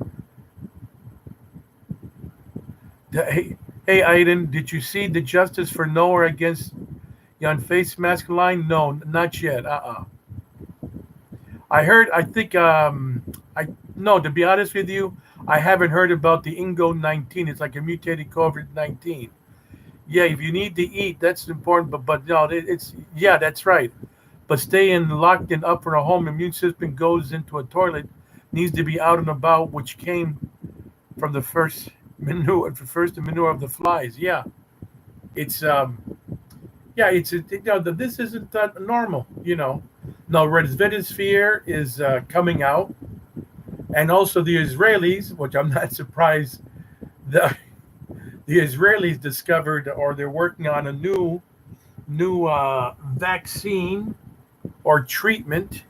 [SPEAKER 2] Hey, Aiden, did you see the Justice for Noah against Yon Face Mask line? No, not yet. I heard. I think. I no. To be honest with you, I haven't heard about the Ingo 19. It's like a mutated COVID-19. Yeah, if you need to eat, that's important. But no, it's yeah, that's right. But staying locked in up in a home, immune system goes into a toilet, needs to be out and about, which came from the first manure of the flies. Yeah, it's yeah, this isn't normal. No, Redvedisphere is coming out, and also the Israelis, which I'm not surprised, the Israelis discovered, or they're working on a new vaccine or treatment.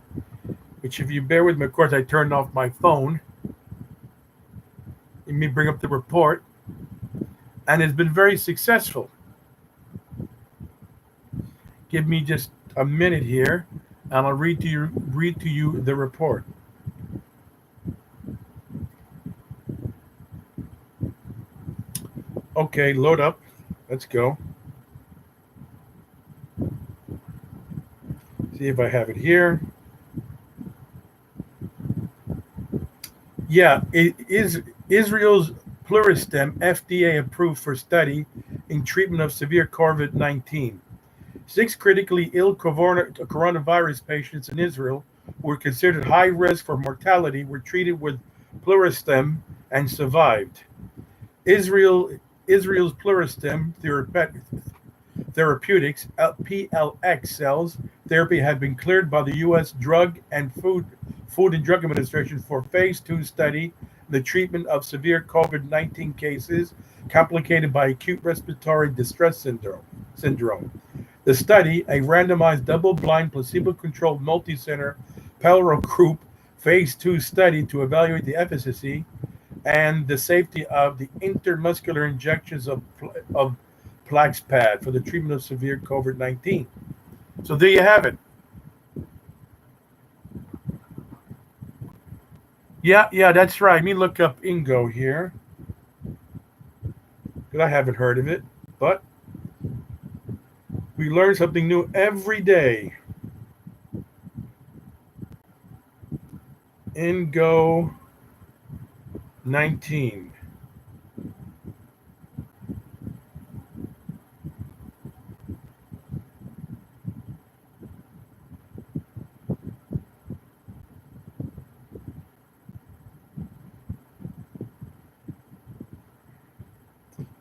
[SPEAKER 2] Which, if you bear with me, of course, I turned off my phone. Let me bring up the report, and it's been very successful. Give me just a minute here, and I'll read to you the report. Okay, load up. Let's go. See if I have it here. Yeah, it is Israel's Pluristem, FDA approved for study in treatment of severe COVID-19. 6 critically ill coronavirus patients in Israel who were considered high risk for mortality were treated with Pluristem and survived. Israel's Pluristem Therapeutics, PLX cells therapy had been cleared by the U.S. Drug and Food and Drug Administration for phase 2 study in the treatment of severe COVID-19 cases complicated by acute respiratory distress syndrome. The study, a randomized double-blind placebo-controlled multi-center parallel group phase 2 study to evaluate the efficacy and the safety of the intermuscular injections of Plaxpad for the treatment of severe COVID-19. So there you have it. Yeah, that's right. Let me look up Ingo here, because I haven't heard of it, but we learn something new every day. Ingo 19.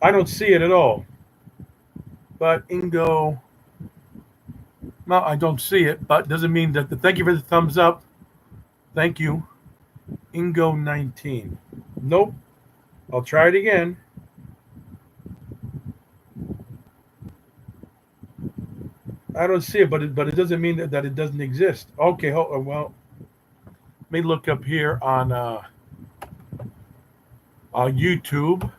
[SPEAKER 2] I don't see it at all. But Ingo, no, I don't see it, but doesn't mean that. Thank you for the thumbs up. Thank you. Ingo 19. Nope. I'll try it again. I don't see it, but it doesn't mean that it doesn't exist. Okay, well, let me look up here on YouTube.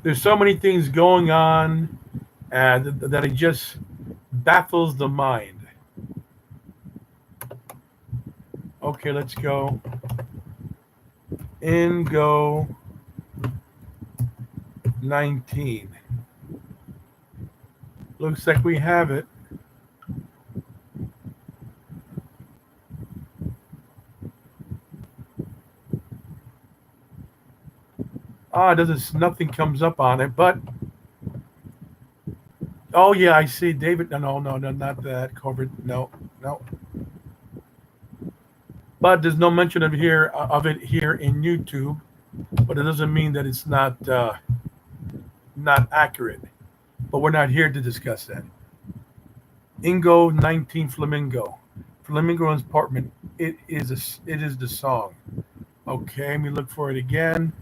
[SPEAKER 2] There's so many things going on that it just baffles the mind. Okay, let's go. Ingo 19. Looks like we have it. Nothing comes up on it, but oh yeah, I see David. No, not that. Corvid. No. But there's no mention of it here in YouTube. But it doesn't mean that it's not accurate. But we're not here to discuss that. Ingo 19 Flamingo. Flamingo Apartment. It is the song. Okay, let me look for it again.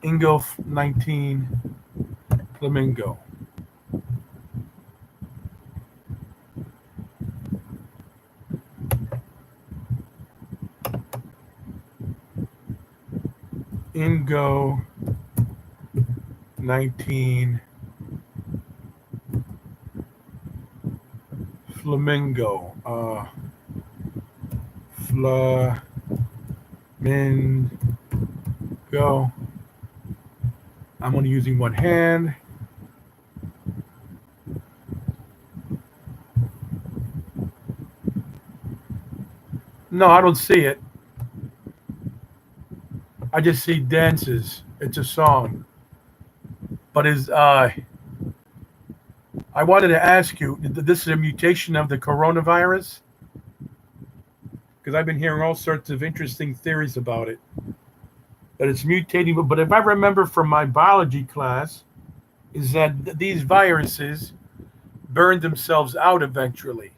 [SPEAKER 2] Ingo 19 Flamingo. Ingo 19 Flamingo. Flamingo. I'm only using one hand. No, I don't see it. I just see dances. It's a song. But I wanted to ask you, this is a mutation of the coronavirus? Because I've been hearing all sorts of interesting theories about it. That it's mutating, but if I remember from my biology class, is that these viruses burn themselves out eventually.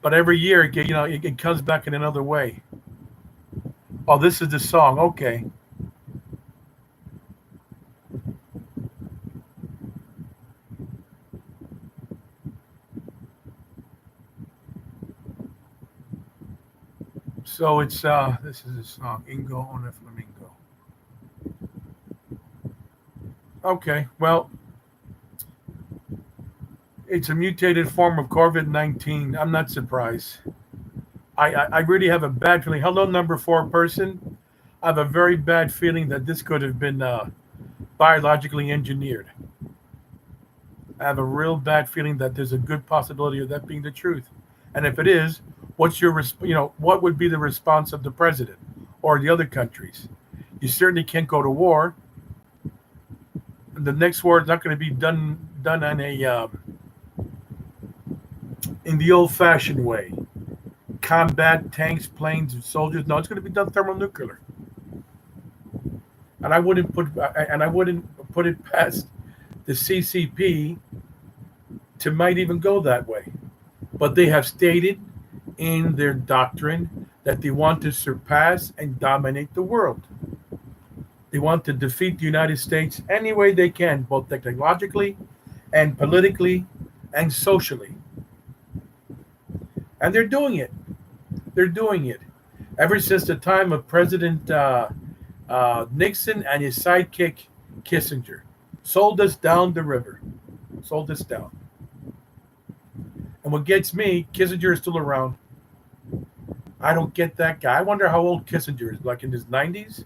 [SPEAKER 2] But every year, it comes back in another way. Oh, this is the song. Okay. So it's this is a song, Ingo on a Flamingo. Okay, well, it's a mutated form of COVID-19. I'm not surprised. I really have a bad feeling. Hello, number 4 person. I have a very bad feeling that this could have been biologically engineered. I have a real bad feeling that there's a good possibility of that being the truth. And if it is, what's your what would be the response of the president or the other countries? You certainly can't go to war. The next war is not going to be done on a in the old-fashioned way. Combat tanks, planes, and soldiers. No, it's going to be done thermonuclear. And I wouldn't put it past the CCP to might even go that way. But they have stated in their doctrine that they want to surpass and dominate the world. They want to defeat the United States any way they can, both technologically and politically and socially. And they're doing it. They're doing it. Ever since the time of President Nixon and his sidekick Kissinger. Sold us down the river. Sold us down. And what gets me, Kissinger is still around. I don't get that guy. I wonder how old Kissinger is, like in his 90s?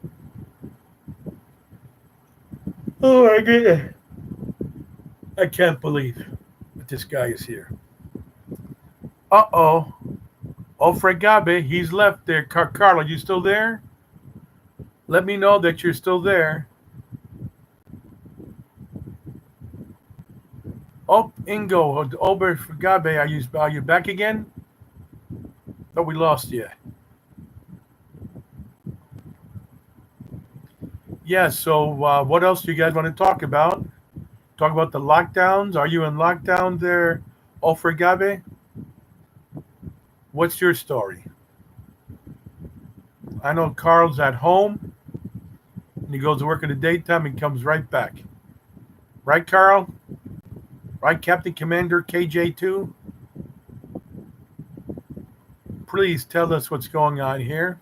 [SPEAKER 2] Oh my God. I can't believe that this guy is here. Uh-oh. Oh, Fregabe, he's left there. Carla, you still there? Let me know that you're still there. Oh, Ingo, Ober Fregabe, are you back again? Thought we lost you. Yeah, so what else do you guys want to talk about? Talk about the lockdowns? Are you in lockdown there, Ofregabe? What's your story? I know Carl's at home, and he goes to work in the daytime and comes right back. Right, Carl? Right, Captain Commander KJ2? Please tell us what's going on here.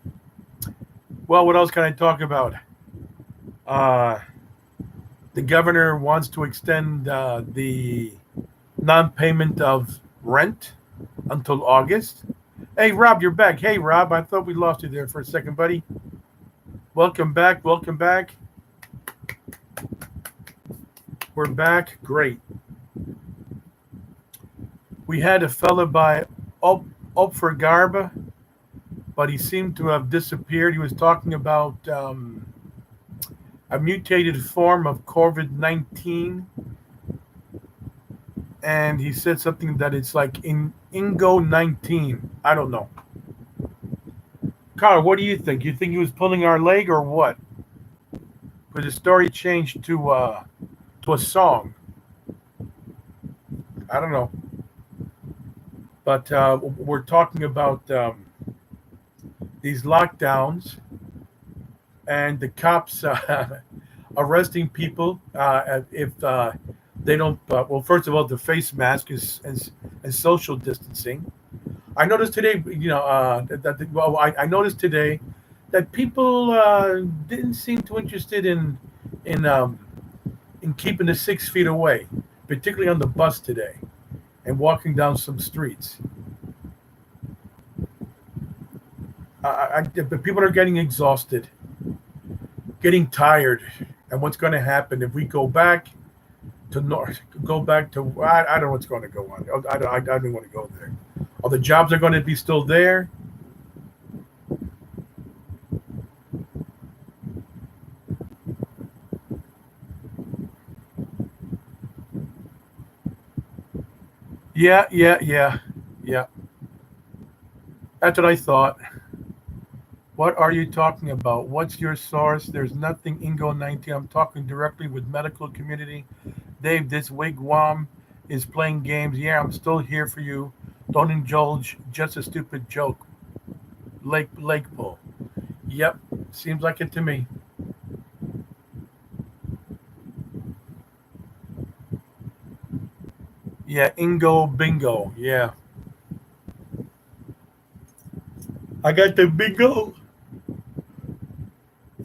[SPEAKER 2] Well, what else can I talk about? The governor wants to extend the non-payment of rent until August. Hey, Rob, you're back. Hey, Rob, I thought we lost you there for a second, buddy. Welcome back. Welcome back. We're back. Great. We had a fella by Opfergarba, but he seemed to have disappeared. He was talking about a mutated form of COVID-19. And he said something that it's like in Ingo 19. I don't know. Carl, what do you think? You think he was pulling our leg or what? But the story changed to a song. I don't know. But we're talking about these lockdowns and the cops arresting people if they don't. Well, first of all, the face mask and social distancing. I noticed today, I noticed today that people didn't seem too interested in um, in keeping the 6 feet away, particularly on the bus today and walking down some streets. But people are getting exhausted, getting tired, and what's going to happen if we go back to north? Go back to I don't know what's going to go on. I don't want to go there. All the jobs are going to be still there. Yeah. That's what I thought. What are you talking about? What's your source? There's nothing Ingo 19. I'm talking directly with medical community. Dave, this wigwam is playing games. Yeah, I'm still here for you. Don't indulge just a stupid joke. Lake Bull. Yep, seems like it to me. Yeah, Ingo Bingo. Yeah. I got the bingo.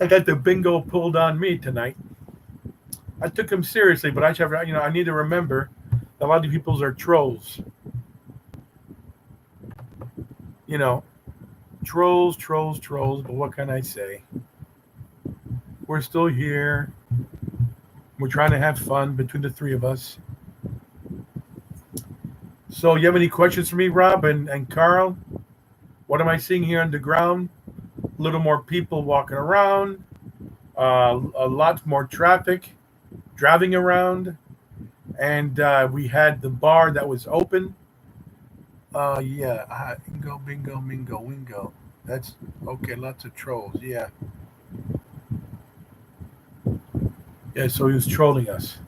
[SPEAKER 2] I got the bingo pulled on me tonight. I took him seriously, but I need to remember that a lot of people are trolls. You know, trolls. But what can I say? We're still here. We're trying to have fun between the three of us. So, you have any questions for me, Rob and Carl? What am I seeing here on the ground? A little more people walking around, a lot more traffic driving around, and we had the bar that was open. Bingo, mingo, wingo. That's okay. Lots of trolls. Yeah. So he was trolling us.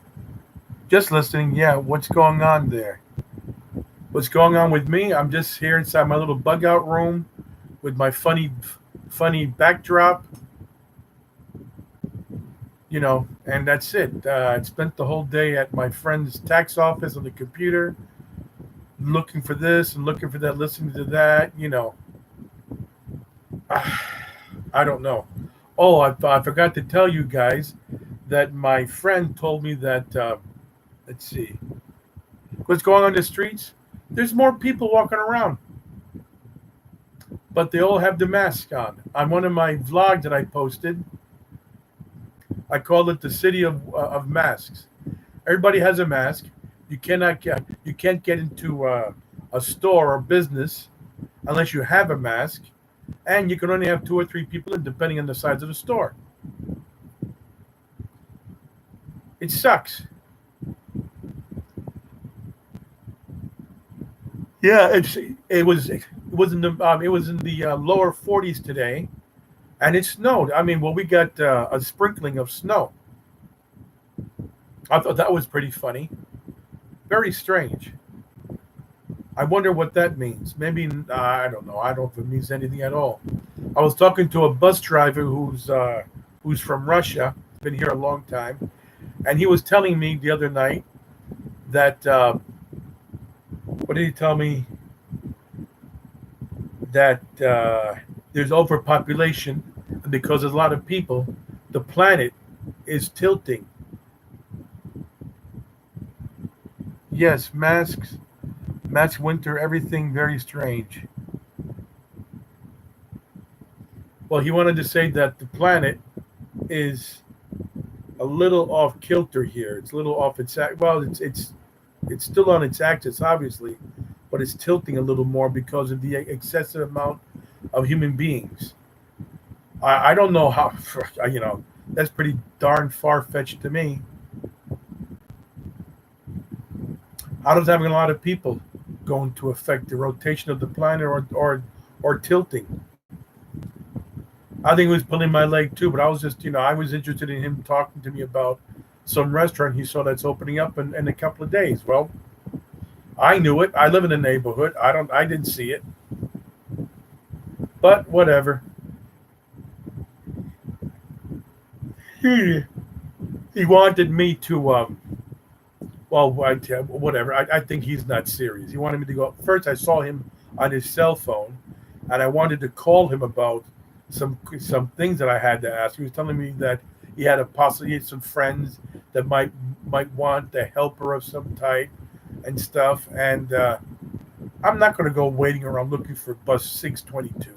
[SPEAKER 2] Just listening. Yeah, what's going on there? What's going on with me? I'm just here inside my little bug out room with my funny backdrop. And that's it. I spent the whole day at my friend's tax office on the computer, looking for this and looking for that, listening to that. I don't know. Oh, I forgot to tell you guys that my friend told me that, let's see, what's going on in the streets? There's more people walking around, but they all have the mask on. On one of my vlogs that I posted, I called it the city of masks. Everybody has a mask. You can't get into a store or business unless you have a mask, and you can only have 2 or 3 people in, depending on the size of the store. It sucks. Yeah, it was in the lower 40s today, and it snowed. We got a sprinkling of snow. I thought that was pretty funny. Very strange. I wonder what that means. Maybe I don't know. I don't know if it means anything at all. I was talking to a bus driver who's from Russia. Been here a long time, and he was telling me the other night that. What did he tell me? That there's overpopulation, and because there's a lot of people, the planet is tilting. Yes, masks, winter, everything very strange. Well, he wanted to say that the planet is a little off kilter here. It's a little off its it's still on its axis, obviously, but it's tilting a little more because of the excessive amount of human beings. I don't know how, that's pretty darn far-fetched to me. How does having a lot of people going to affect the rotation of the planet or tilting? I think he was pulling my leg too, but I was just, I was interested in him talking to me about some restaurant he saw that's opening up in a couple of days. Well, I knew it. I live in the neighborhood. I didn't see it. But whatever. He wanted me to whatever. I think he's not serious. He wanted me to go. First I saw him on his cell phone, and I wanted to call him about some things that I had to ask. He was telling me that he had some friends that might want a helper of some type and stuff. And I'm not going to go waiting around looking for bus 622.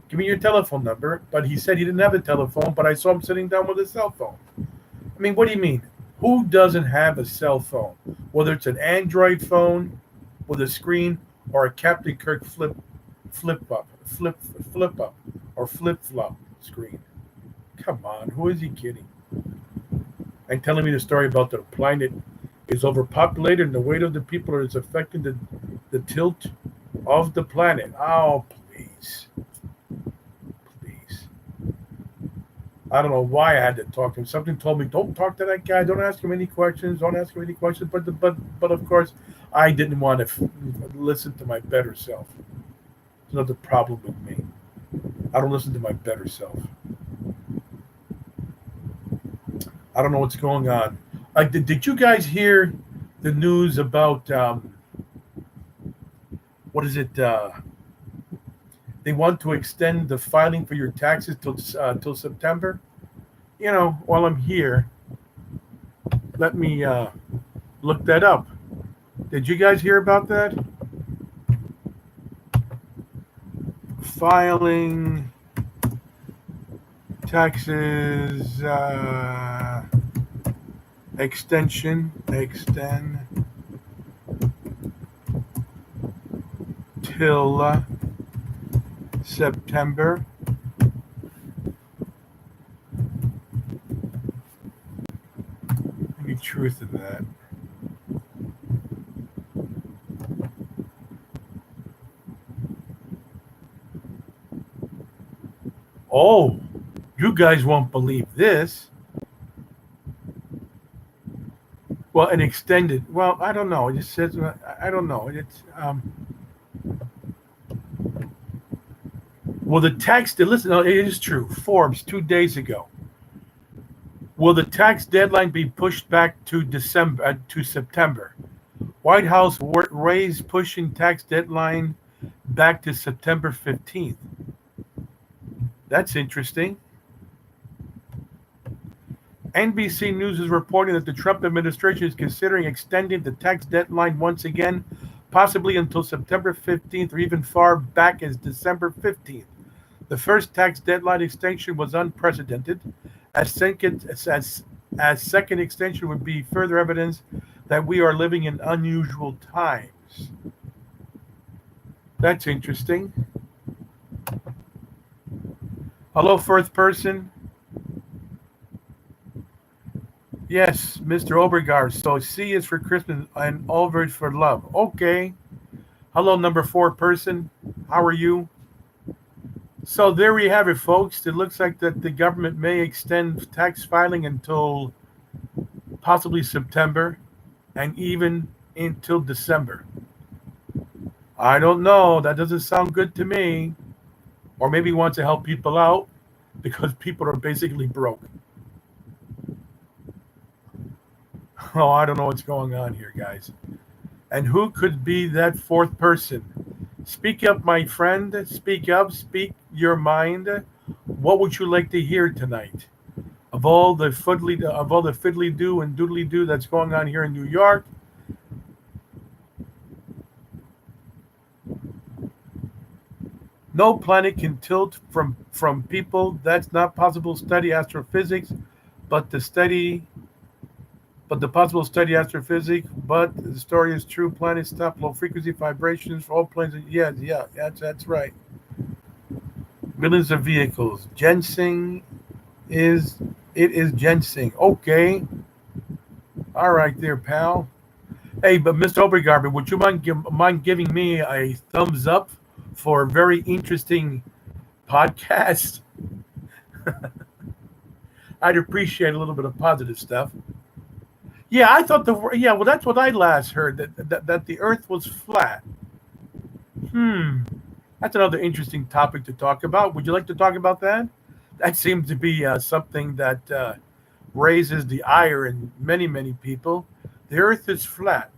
[SPEAKER 2] Give me your telephone number. But he said he didn't have a telephone, but I saw him sitting down with a cell phone. I mean, what do you mean? Who doesn't have a cell phone? Whether it's an Android phone with a screen or a Captain Kirk flip up or flip flop screen. Come on, who is he kidding? And telling me the story about the planet is overpopulated and the weight of the people is affecting the tilt of the planet. Oh, please. I don't know why I had to talk to him. Something told me, don't talk to that guy. Don't ask him any questions. Don't ask him any questions. But of course, I didn't want to listen to my better self. It's another problem with me. I don't listen to my better self. I don't know what's going on. Did you guys hear the news about what is it? They want to extend the filing for your taxes till September. You know, while I'm here, let me look that up. Did you guys hear about that? Filing taxes extend till September. Any truth in that? Oh, you guys won't believe this. Well, an extended. Well, I don't know. It just says I don't know. It's Will the tax? Listen, no, it is true. Forbes 2 days ago. Will the tax deadline be pushed back to September? White House raised pushing tax deadline back to September 15th. That's interesting. NBC News is reporting that the Trump administration is considering extending the tax deadline once again, possibly until September 15th or even far back as December 15th. The first tax deadline extension was unprecedented, as second extension would be further evidence that we are living in unusual times. That's interesting. Hello, fourth person. Yes, Mr. Obergard. So C is for Christmas and over for love. Okay. Hello, number 4 person. How are you? So there we have it, folks. It looks like that the government may extend tax filing until possibly September and even until December. I don't know. That doesn't sound good to me. Or maybe he wants to help people out because people are basically broke. Oh, I don't know what's going on here, guys. And who could be that fourth person? Speak up, my friend. Speak up. Speak your mind. What would you like to hear tonight? Of all the fiddly do and doodly do that's going on here in New York. No planet can tilt from people. That's not possible. Study astrophysics, but the possible study astrophysics. But the story is true. Planets stop low frequency vibrations for all planes. Yeah, that's right. Millions of vehicles. Ginseng is ginseng. Okay. All right, there, pal. Hey, but Mr. Obergarber, would you mind giving me a thumbs up for a very interesting podcast? I'd appreciate a little bit of positive stuff. Yeah, I thought well, that's what I last heard, that the Earth was flat. That's another interesting topic to talk about. Would you like to talk about that? That seems to be something that raises the ire in many, many people. The Earth is flat.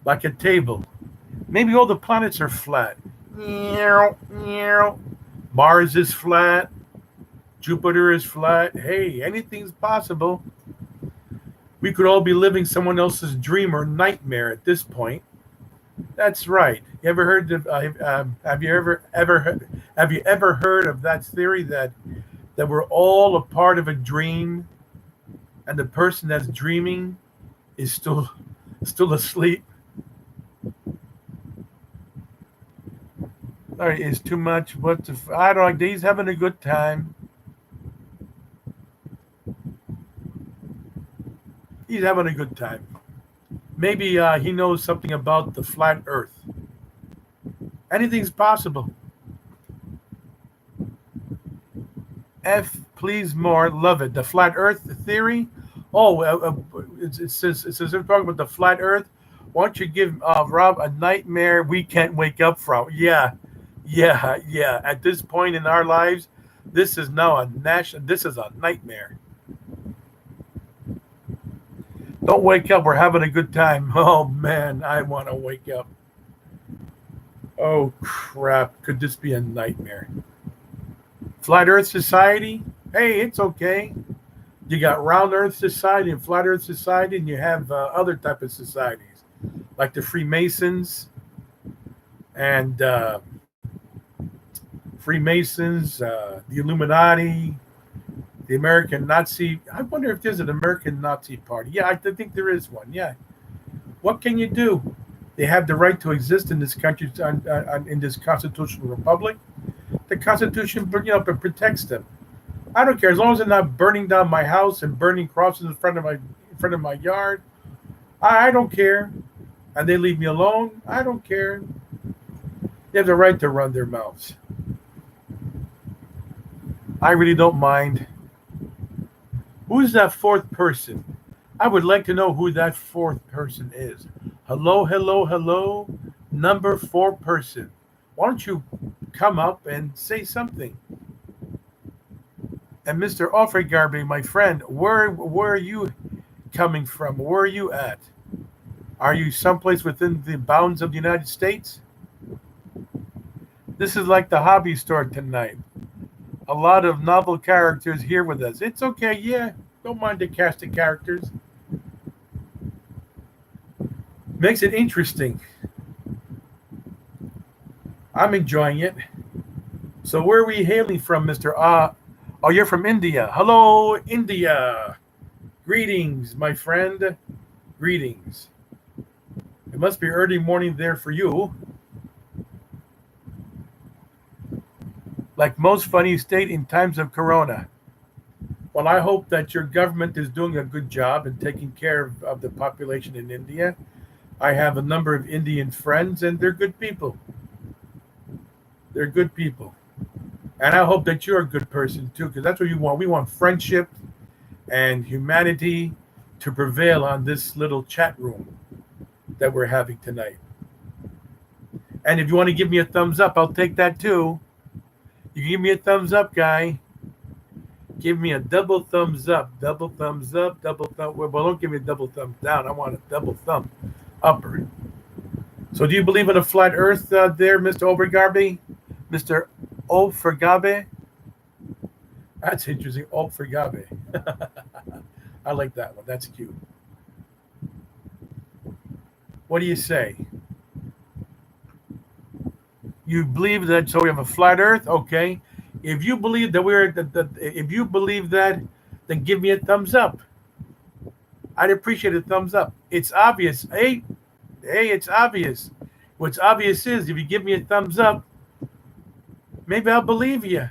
[SPEAKER 2] Like a table. Maybe all the planets are flat. Mars is flat. Jupiter is flat. Hey, anything's possible. We could all be living someone else's dream or nightmare at this point. That's right. You ever heard of? Have you ever heard of that theory that we're all a part of a dream, and the person that's dreaming is still asleep? All right, it's too much. I don't know. He's having a good time. He's having a good time. Maybe he knows something about the flat Earth. Anything's possible. Please more. Love it. The flat Earth theory. Oh, it says we're talking about the flat Earth. Why don't you give Rob a nightmare we can't wake up from? Yeah. At this point in our lives, this is now This is a nightmare. Don't wake up. We're having a good time. Oh man, I want to wake up. Oh crap! Could this be a nightmare? Flat Earth Society. Hey, it's okay. You got Round Earth Society and Flat Earth Society, and you have other type of societies like the Freemasons and the Illuminati, the American Nazi. I wonder if there's an American Nazi party. Yeah, I think there is one. Yeah. What can you do? They have the right to exist in this country, in this constitutional republic. The Constitution, protects them. I don't care as long as they're not burning down my house and burning crosses in front of my yard. I don't care, and they leave me alone. I don't care. They have the right to run their mouths. I really don't mind. Who's that fourth person? I would like to know who that fourth person is. Hello, number 4 person. Why don't you come up and say something? And Mr. Offergarby, my friend, where are you coming from? Where are you at? Are you someplace within the bounds of the United States? This is like the hobby store tonight. A lot of novel characters here with us. It's okay, yeah. Don't mind the cast of characters. Makes it interesting. I'm enjoying it. So where are we hailing from, Mr. Oh, you're from India. Hello, India. Greetings, my friend. Greetings. It must be early morning there for you. Like most funny state in times of corona. Well, I hope that your government is doing a good job in taking care of the population in India. I have a number of Indian friends, and they're good people. They're good people. And I hope that you're a good person, too, because that's what we want. We want friendship and humanity to prevail on this little chat room that we're having tonight. And if you want to give me a thumbs up, I'll take that, too. You can give me a thumbs up, guy. Give me a double thumbs up. Double thumbs up. Double thumb. Well, don't give me a double thumbs down. I want a double thumb upper. So do you believe in a flat earth there, Mr. Obergarby? Mr. Obergarby? That's interesting. Obergarby. I like that one. That's cute. What do you say? You believe that, so we have a flat earth? Okay. If you believe that if you believe that, then give me a thumbs up. I'd appreciate a thumbs up. It's obvious. Hey, it's obvious. What's obvious is if you give me a thumbs up, maybe I'll believe you.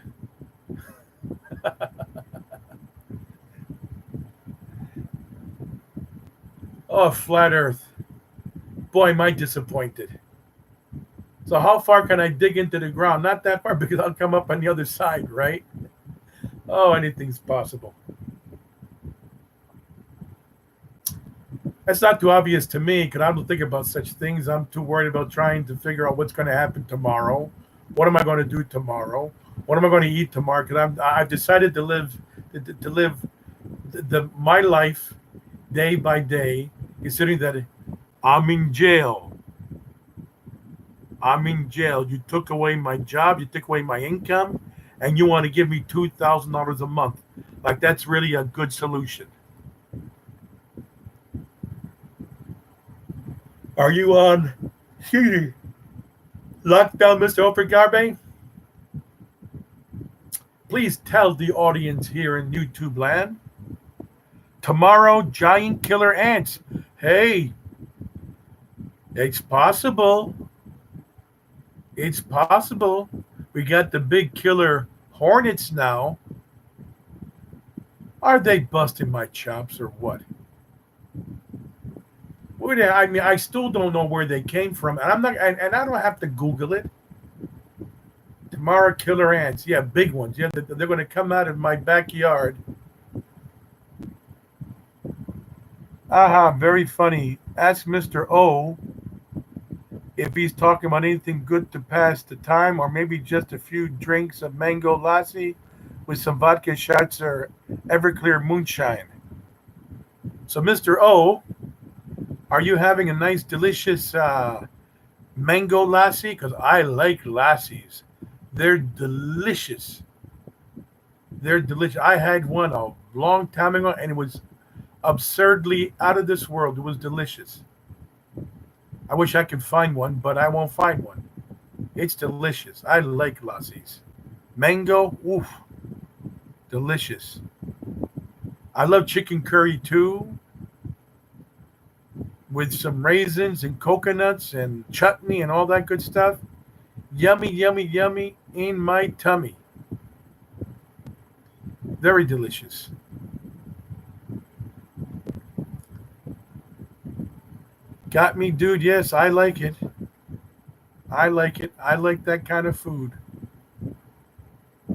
[SPEAKER 2] Oh, flat earth. Boy, am I disappointed. So how far can I dig into the ground? Not that far, because I'll come up on the other side, right? Oh, anything's possible. That's not too obvious to me, because I don't think about such things. I'm too worried about trying to figure out what's going to happen tomorrow. What am I going to do tomorrow? What am I going to eat tomorrow? Because I've decided to live my life day by day, considering that I'm in jail. I'm in jail. You took away my job. You took away my income, and you want to give me $2,000 a month. Like that's really a good solution. Are you on lockdown, Mr. Oprah Garbe? Please tell the audience here in YouTube land. Tomorrow, giant killer ants. Hey, it's possible. It's possible. We got the big killer hornets now. Are they busting my chops or what? I mean, I still don't know where they came from, and I'm not, and I don't have to Google it. Tomorrow, killer ants, yeah, big ones, yeah, they're going to come out of my backyard. Aha, very funny. Ask Mr. O if he's talking about anything good to pass the time, or maybe just a few drinks of mango lassi with some vodka shots or Everclear moonshine. So, Mr. O, are you having a nice, delicious mango lassi? Because I like lassies. They're delicious. They're delicious. I had one a long time ago, and it was absurdly out of this world. It was delicious. I wish I could find one, but I won't find one. It's delicious. I like lassies. Mango, oof, delicious. I love chicken curry too, with some raisins and coconuts and chutney and all that good stuff. Yummy, yummy, yummy in my tummy. Very delicious. Got me, dude. Yes, I like it. I like it. I like that kind of food.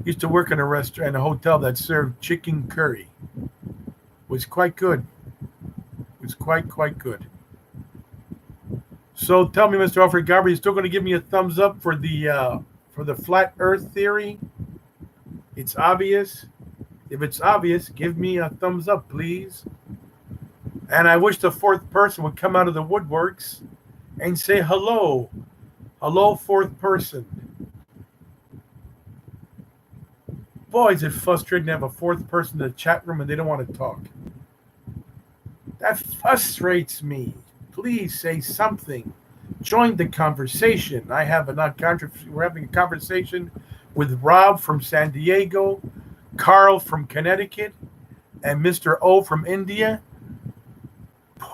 [SPEAKER 2] Used to work in a restaurant, in a hotel that served chicken curry. Was quite good. Was quite good. So tell me, Mr. Alfred Garber, you still going to give me a thumbs up for the flat Earth theory? It's obvious. If it's obvious, give me a thumbs up, please. And I wish the fourth person would come out of the woodworks and say hello. Hello, fourth person. Boy, is it frustrating to have a fourth person in the chat room and they don't want to talk. That frustrates me. Please say something. Join the conversation. We're having a conversation with Rob from San Diego, Carl from Connecticut, and Mr. O from India.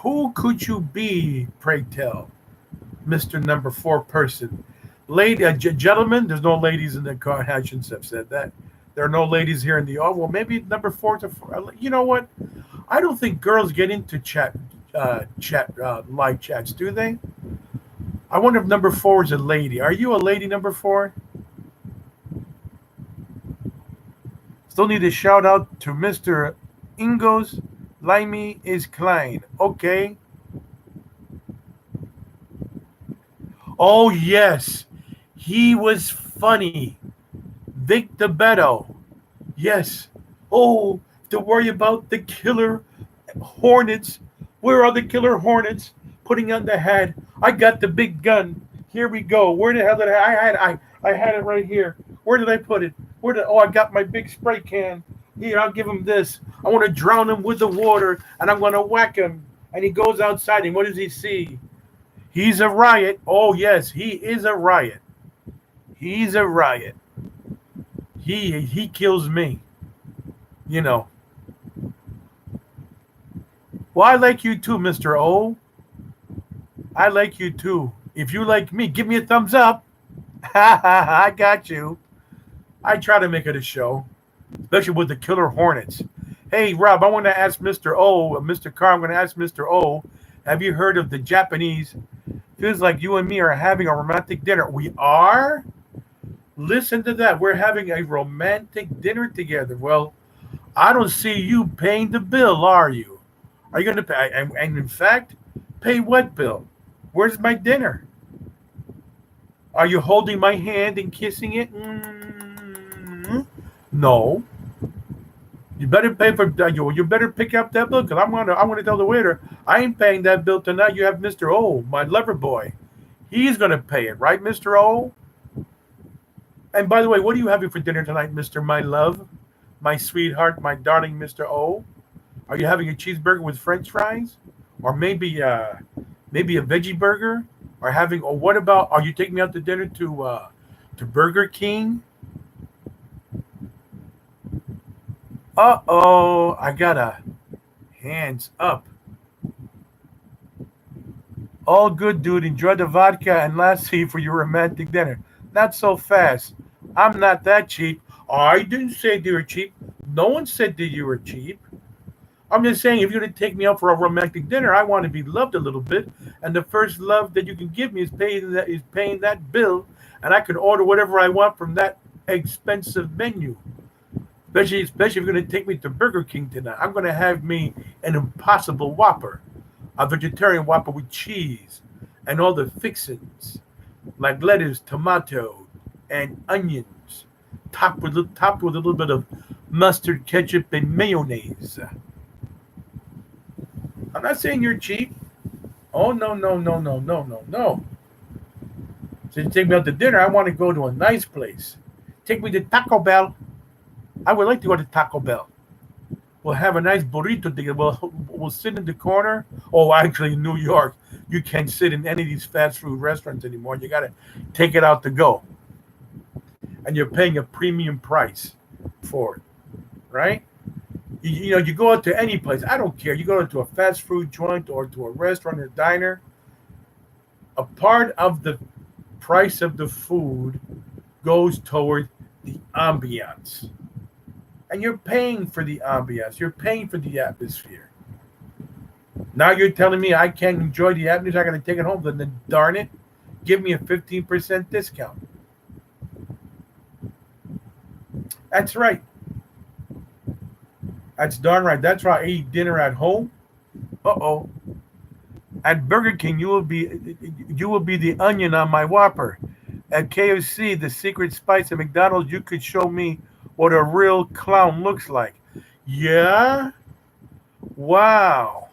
[SPEAKER 2] Who could you be, pray tell, Mr. Number 4 person? Gentlemen, there's no ladies in the car. I shouldn't have said that. There are no ladies here in the audience. Well, maybe number 4 to 4. You know what? I don't think girls get into live chats, do they? I wonder if number 4 is a lady. Are you a lady, number 4? Still need a shout out to Mr. Ingos Limey is Klein. Okay. Oh, yes. He was funny. Vic DeBetto. Yes. Oh, to worry about the killer hornets. Where are the killer hornets? Putting on the hat. I got the big gun. Here we go. Where the hell did I had it right here. Where did I put it? I got my big spray can. Here, I'll give him this. I want to drown him with the water, and I'm going to whack him. And he goes outside, and what does he see? He's a riot. Oh, yes, he is a riot. He's a riot. He kills me. You know. Well, I like you too, Mr. O. I like you too. If you like me, give me a thumbs up. I got you. I try to make it a show, especially with the killer hornets. Hey, Rob, I want to ask Mr. O, Mr. Carr, I'm going to ask Mr. O, have you heard of the Japanese? Feels like you and me are having a romantic dinner. We are? Listen to that. We're having a romantic dinner together. Well, I don't see you paying the bill, are you? Are you going to pay? And in fact, pay what bill? Where's my dinner? Are you holding my hand and kissing it? No. You better pay for you better pick up that bill, because I'm gonna tell the waiter I ain't paying that bill tonight. You have Mr. O, my lover boy. He's going to pay it, right, Mr. O? And by the way, what are you having for dinner tonight, Mr. My Love, my sweetheart, my darling Mr. O? Are you having a cheeseburger with French fries, or maybe a veggie burger, or what about? Are you taking me out to dinner to Burger King? Uh-oh, I got a hands up. All good, dude. Enjoy the vodka and lassi for your romantic dinner. Not so fast. I'm not that cheap. I didn't say they were cheap. No one said that you were cheap. I'm just saying, if you're going to take me out for a romantic dinner, I want to be loved a little bit. And the first love that you can give me is paying that bill, and I can order whatever I want from that expensive menu. Especially if you're going to take me to Burger King tonight. I'm going to have me an Impossible Whopper, a vegetarian Whopper with cheese and all the fixings like lettuce, tomato, and onions, topped with a little bit of mustard, ketchup, and mayonnaise. I'm not saying you're cheap. Oh, no, no, no, no, no, no, no. So you take me out to dinner, I want to go to a nice place. Take me to Taco Bell. I would like to go to Taco Bell. We'll have a nice burrito together. We'll sit in the corner. Oh, actually, in New York, you can't sit in any of these fast food restaurants anymore. You got to take it out to go. And you're paying a premium price for it, right? You go out to any place. I don't care. You go to a fast food joint or to a restaurant or diner. A part of the price of the food goes toward the ambiance. And you're paying for the ambiance. You're paying for the atmosphere. Now you're telling me I can't enjoy the atmosphere. I'm going to take it home. Then darn it, give me a 15% discount. That's right. That's darn right. That's why I eat dinner at home. Uh-oh. At Burger King, you will be the onion on my Whopper. At KFC, the secret spice. At McDonald's, you could show me what a real clown looks like. Yeah? Wow.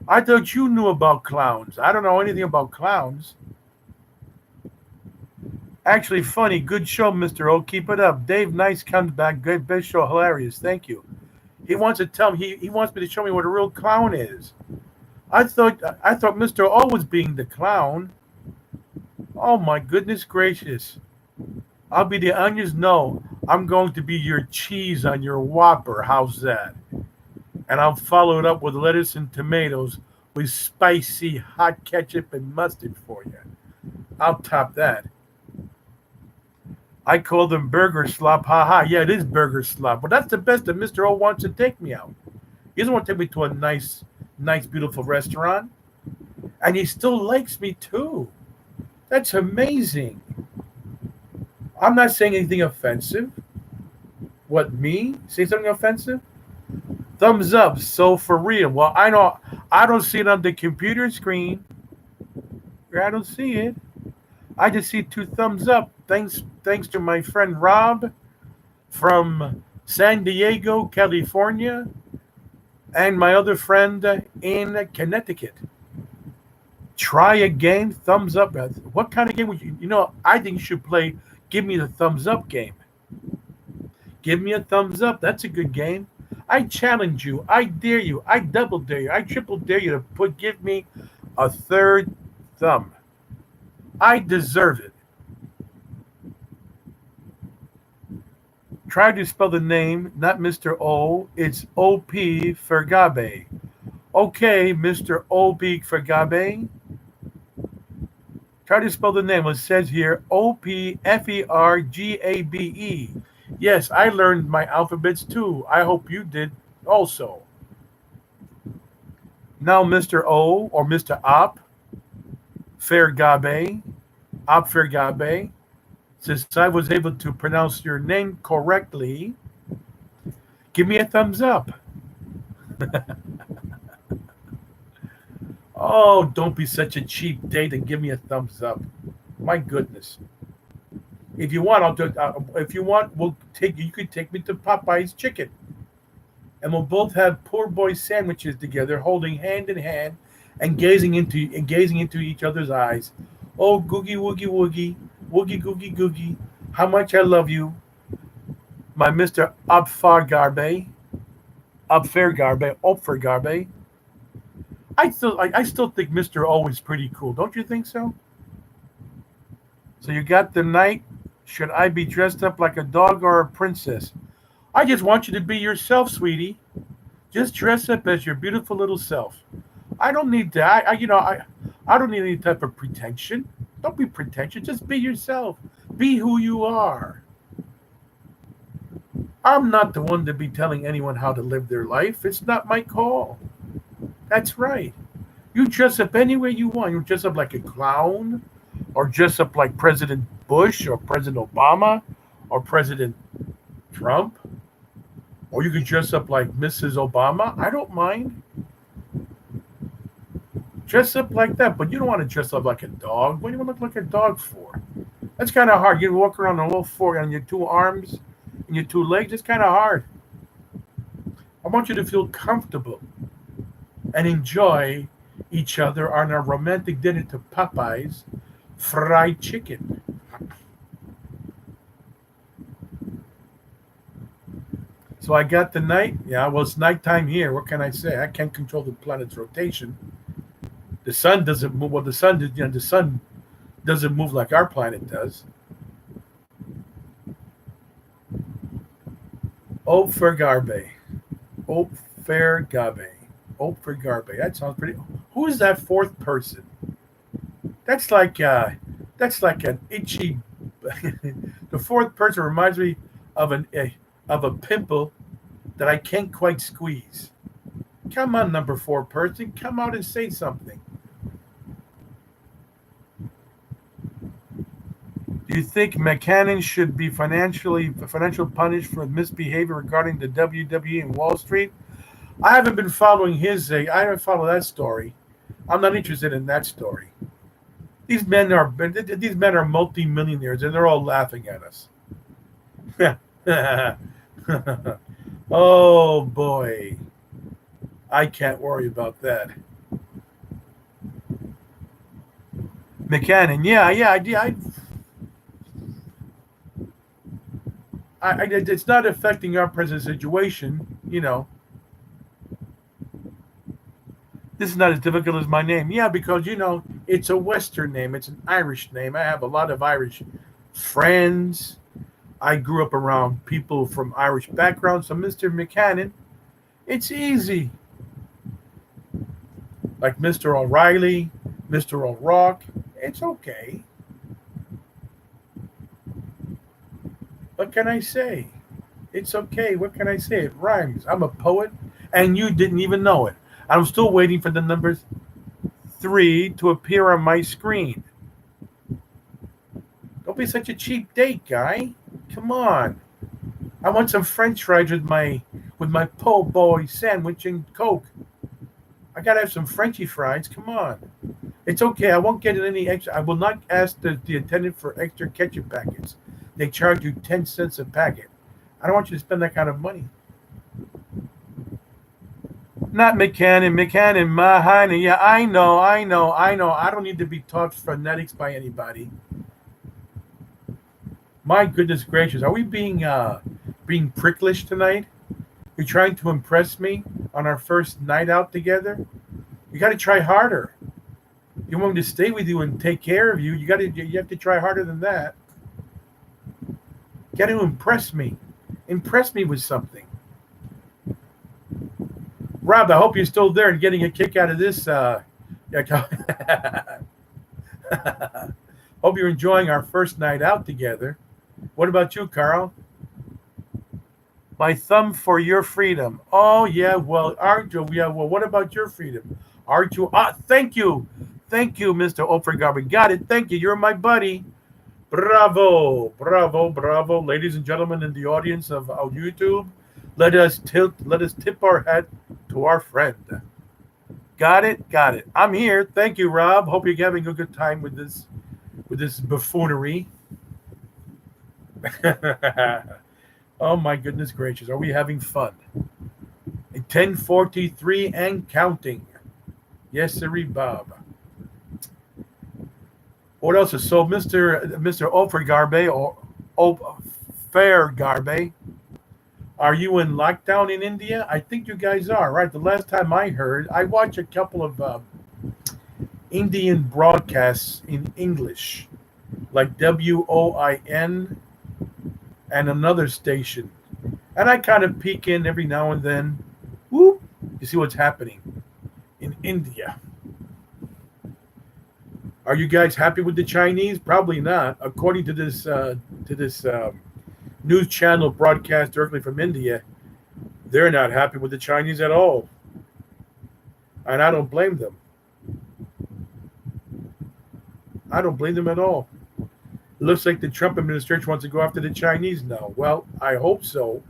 [SPEAKER 2] I thought you knew about clowns. I don't know anything about clowns. Actually, funny. Good show, Mr. O. Keep it up. Dave Nice comes back. Good, best show. Hilarious. Thank you. He wants to tell me. He wants me to show me what a real clown is. I thought Mr. O was being the clown. Oh my goodness gracious! I'll be the onions. No, I'm going to be your cheese on your Whopper. How's that? And I'll follow it up with lettuce and tomatoes with spicy hot ketchup and mustard for you. I'll top that. I call them burger slop. Ha ha. Yeah, it is burger slop. But that's the best that Mr. O wants to take me out. He doesn't want to take me to a nice, beautiful restaurant. And he still likes me too. That's amazing. I'm not saying anything offensive. What, me? Say something offensive? Thumbs up. So for real. Well, I don't see it on the computer screen. I don't see it. I just see 2 thumbs up. Thanks to my friend Rob from San Diego, California, and my other friend in Connecticut. Try a game, thumbs up. What kind of game would you? I think you should play Give Me the Thumbs Up game. Give me a thumbs up. That's a good game. I challenge you. I dare you. I double dare you. I triple dare you to give me a 3rd thumb. I deserve it. Try to spell the name, not Mr. O. It's O.P. Fergabe. Okay, Mr. O.P. Fergabe. Try to spell the name. It says here O.P.F.E.R.G.A.B.E. Yes, I learned my alphabets too. I hope you did also. Now, Mr. O or Mr. Op Fergabe, since I was able to pronounce your name correctly, give me a thumbs up. Oh, don't be such a cheap date and give me a thumbs up. My goodness. If you want, you could take me to Popeye's Chicken. And we'll both have poor boy sandwiches together, holding hand in hand and gazing into each other's eyes Oh, googie woogie woogie, woogie googie googie. How much I love you, my Mister Upfairgarbe. I still think Mister O is pretty cool. Don't you think so? So you got the night. Should I be dressed up like a dog or a princess? I just want you to be yourself, sweetie. Just dress up as your beautiful little self. I don't need that. I don't need any type of pretension. Don't be pretentious. Just be yourself. Be who you are. I'm not the one to be telling anyone how to live their life. It's not my call. That's right. You dress up any way you want. You dress up like a clown, or dress up like President Bush, or President Obama, or President Trump, or you can dress up like Mrs. Obama. I don't mind. Dress up like that, but you don't want to dress up like a dog. What do you want to look like a dog for? That's kind of hard. You walk around on all four on your two arms and your two legs. It's kind of hard. I want you to feel comfortable and enjoy each other on a romantic dinner to Popeye's fried chicken. So I got the night. Yeah, well, it's nighttime here. What can I say? I can't control the planet's rotation. The sun doesn't move. Well, the sun doesn't move like our planet does. Oh, Fergarbe. Oh, Fergabe. Oh, Fergarbe. That sounds pretty. Who is that fourth person? That's like an itchy. The fourth person reminds me of a pimple that I can't quite squeeze. Come on, number four person. Come out and say something. Do you think McCannon should be financial punished for misbehavior regarding the WWE and Wall Street? I haven't been following I haven't followed that story. I'm not interested in that story. These men are multimillionaires, and they're all laughing at us. Oh boy, I can't worry about that. McCannon, it's not affecting our present situation, This is not as difficult as my name. Yeah, because, it's a Western name. It's an Irish name. I have a lot of Irish friends. I grew up around people from Irish backgrounds. So, Mr. McCannon, it's easy. Like Mr. O'Reilly, Mr. O'Rourke, it's okay. What can I say? It's okay. What can I say? It rhymes. I'm a poet, and you didn't even know it. I'm still waiting for the number 3 to appear on my screen. Don't be such a cheap date, guy. Come on. I want some French fries with my po' boy sandwich and Coke. I gotta have some Frenchy fries. Come on. It's okay. I won't get any extra. I will not ask the attendant for extra ketchup packets. They charge you 10 cents a packet. I don't want you to spend that kind of money. Not McCannon, Mahoney. Yeah, I know. I don't need to be taught phonetics by anybody. My goodness gracious, are we being pricklish tonight? You're trying to impress me on our first night out together? You got to try harder. You want me to stay with you and take care of you? You have to try harder than that. You got to impress me. Impress me with something. Rob, I hope you're still there and getting a kick out of this. Hope you're enjoying our first night out together. What about you, Carl? My thumb for your freedom. Oh, yeah, well, aren't you? Yeah, well, what about your freedom? Aren't you? Thank you. Thank you, Mr. Ofergarby. Got it. Thank you. You're my buddy. Bravo. Bravo. Bravo. Ladies and gentlemen in the audience of our YouTube, let us tip our hat to our friend. Got it? Got it. I'm here. Thank you, Rob. Hope you're having a good time with this buffoonery. Oh my goodness gracious. Are we having fun? 10:43 and counting. Yes, sirree, Bob. What else is so, Mr. Ofer Garbe or Fair Garbe? Are you in lockdown in India? I think you guys are, right? The last time I heard, I watched a couple of Indian broadcasts in English, like WOIN and another station. And I kind of peek in every now and then. Whoop, you see what's happening in India. Are you guys happy with the Chinese? Probably not. According to this news channel broadcast directly from India, they're not happy with the Chinese at all. And I don't blame them. I don't blame them at all. It looks like the Trump administration wants to go after the Chinese now. Well, I hope so.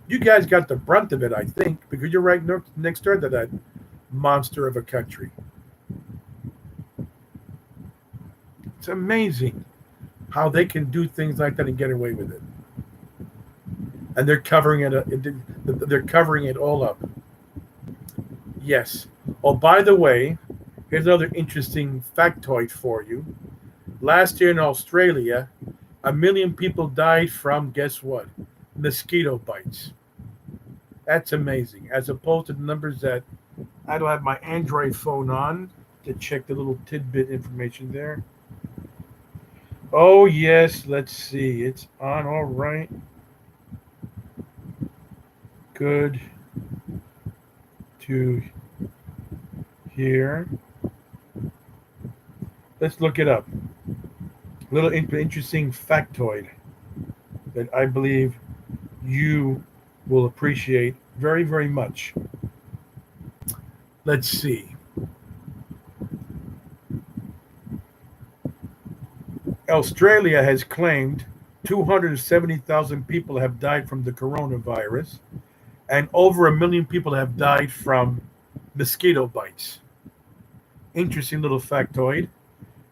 [SPEAKER 2] You guys got the brunt of it, I think, because you're right next door to that monster of a country. It's amazing how they can do things like that and get away with it. And they're covering it. They're covering it all up. Yes. Oh, by the way, here's another interesting factoid for you. Last year in Australia, 1 million people died from, guess what? Mosquito bites. That's amazing. As opposed to the numbers that I don't have my Android phone on to check the little tidbit information there. Oh, yes. Let's see. It's on. All right. Good to hear. Let's look it up. Little interesting factoid that I believe you will appreciate very, very much. Let's see. Australia has claimed 270,000 people have died from the coronavirus, and over 1 million people have died from mosquito bites. Interesting little factoid.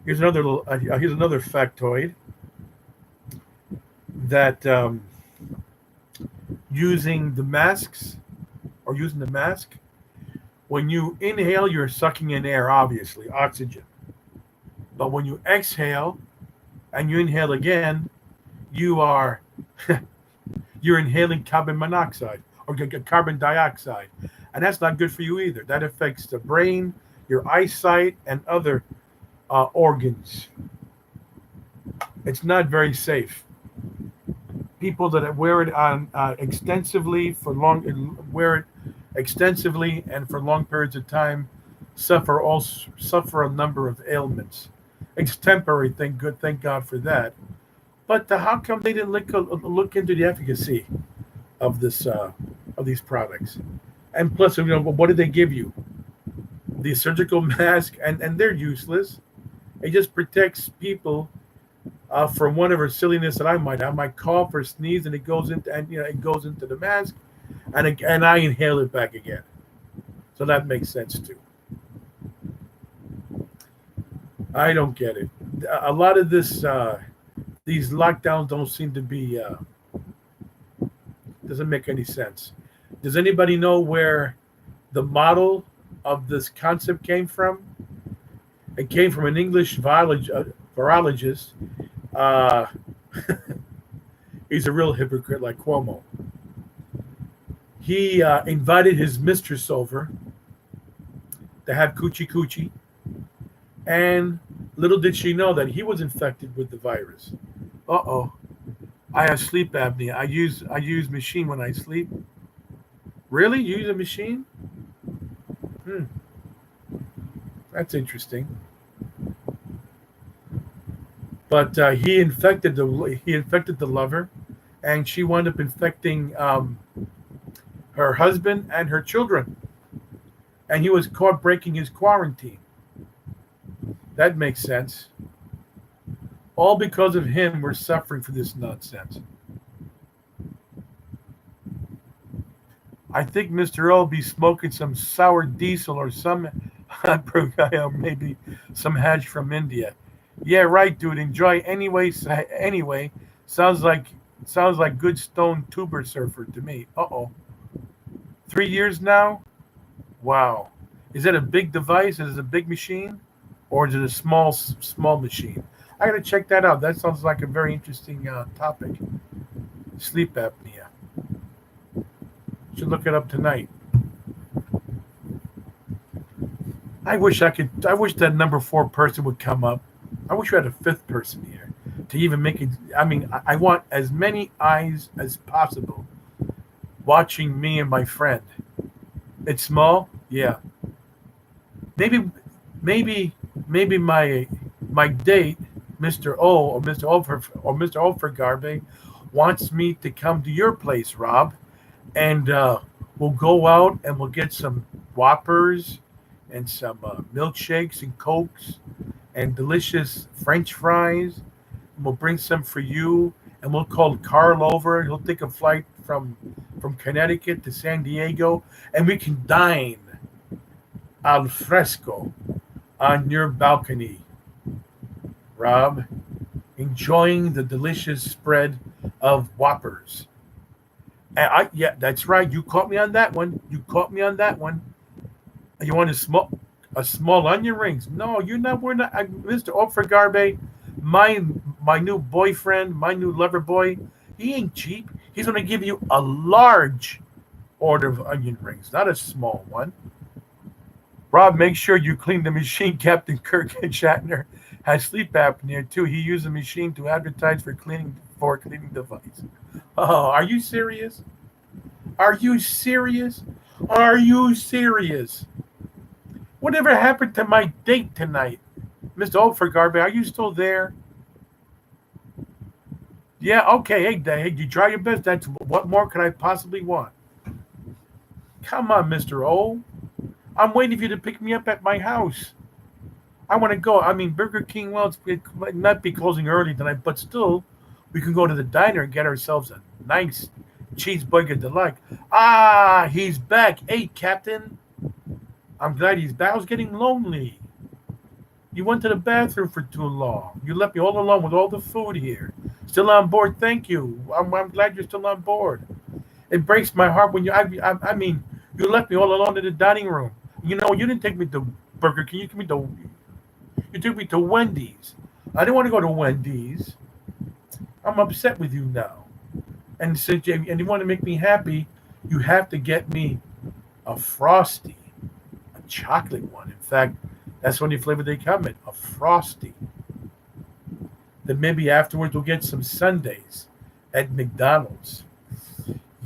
[SPEAKER 2] Here's another factoid that using the mask, when you inhale, you're sucking in air, obviously, oxygen. But when you exhale and you inhale again, you're inhaling carbon monoxide or carbon dioxide. And that's not good for you either. That affects the brain, your eyesight, and other organs. It's not very safe. People that wear it on extensively and for long periods of time suffer a number of ailments. It's temporary, thank God for that. But how come they didn't look into the efficacy of these products? And plus, what did they give you? The surgical mask, and they're useless. It just protects people from whatever silliness that I might have. I might cough or sneeze, and it goes into the mask, and I inhale it back again. So that makes sense too. I don't get it. A lot of these lockdowns don't seem to be doesn't make any sense. Does anybody know where the model of this concept came from? It came from an English virologist. He's a real hypocrite like Cuomo. He invited his mistress over to have coochie, and little did she know that he was infected with the virus. I have sleep apnea. I use machine when I sleep. Really? You use a machine? That's interesting. But he infected the lover, and she wound up infecting her husband and her children. And he was caught breaking his quarantine. That makes sense. All because of him, we're suffering for this nonsense. I think Mr. O will be smoking some sour diesel or some maybe some hash from India. Yeah, right, dude. Enjoy anyway. Sounds like good stone tuber surfer to me. 3 years now? Wow. Is that a big device? Is it a big machine? or is it a small machine? I gotta check that out. That sounds like a very interesting topic. Sleep apnea. Should look it up tonight. I wish that number 4 person would come up. I wish we had a 5th person here to even make it. I mean, I want as many eyes as possible watching me and my friend. It's small, yeah. Maybe, maybe my date, Mr. O or Mr. Overgarbe, wants me to come to your place, Rob, and we'll go out and we'll get some Whoppers and some milkshakes and Cokes and delicious French fries. And we'll bring some for you, and we'll call Carl over. He'll take a flight from Connecticut to San Diego, and we can dine al fresco on your balcony, Rob, enjoying the delicious spread of Whoppers. And yeah, that's right. You caught me on that one. You want a small onion rings? No, you're not. We're not. Mr. Opfergarbe, my new boyfriend, my new lover boy. He ain't cheap. He's going to give you a large order of onion rings, not a small one. Rob, make sure you clean the machine. Captain Kirk Shatner has sleep apnea too. He used the machine to advertise for cleaning device. Oh, are you serious? Are you serious? Are you serious? Whatever happened to my date tonight? Mr. Overgarbe, are you still there? Yeah, okay. Hey, you try your best. That's what more could I possibly want? Come on, Mr. O. I'm waiting for you to pick me up at my house. I want to go. I mean, Burger King, well, it might not be closing early tonight, but still, we can go to the diner and get ourselves a nice cheeseburger delight. Ah, he's back. Hey, Captain. I'm glad he's back. I was getting lonely. You went to the bathroom for too long. You left me all alone with all the food here. Still on board. Thank you. I'm glad you're still on board. It breaks my heart when I mean, you left me all alone in the dining room. You know, you didn't take me to Burger King. You took me to Wendy's. I didn't want to go to Wendy's. I'm upset with you now. And since you want to make me happy, you have to get me a Frosty, a chocolate one. In fact, that's the only flavor they come in, a Frosty. Then maybe afterwards we'll get some sundaes at McDonald's.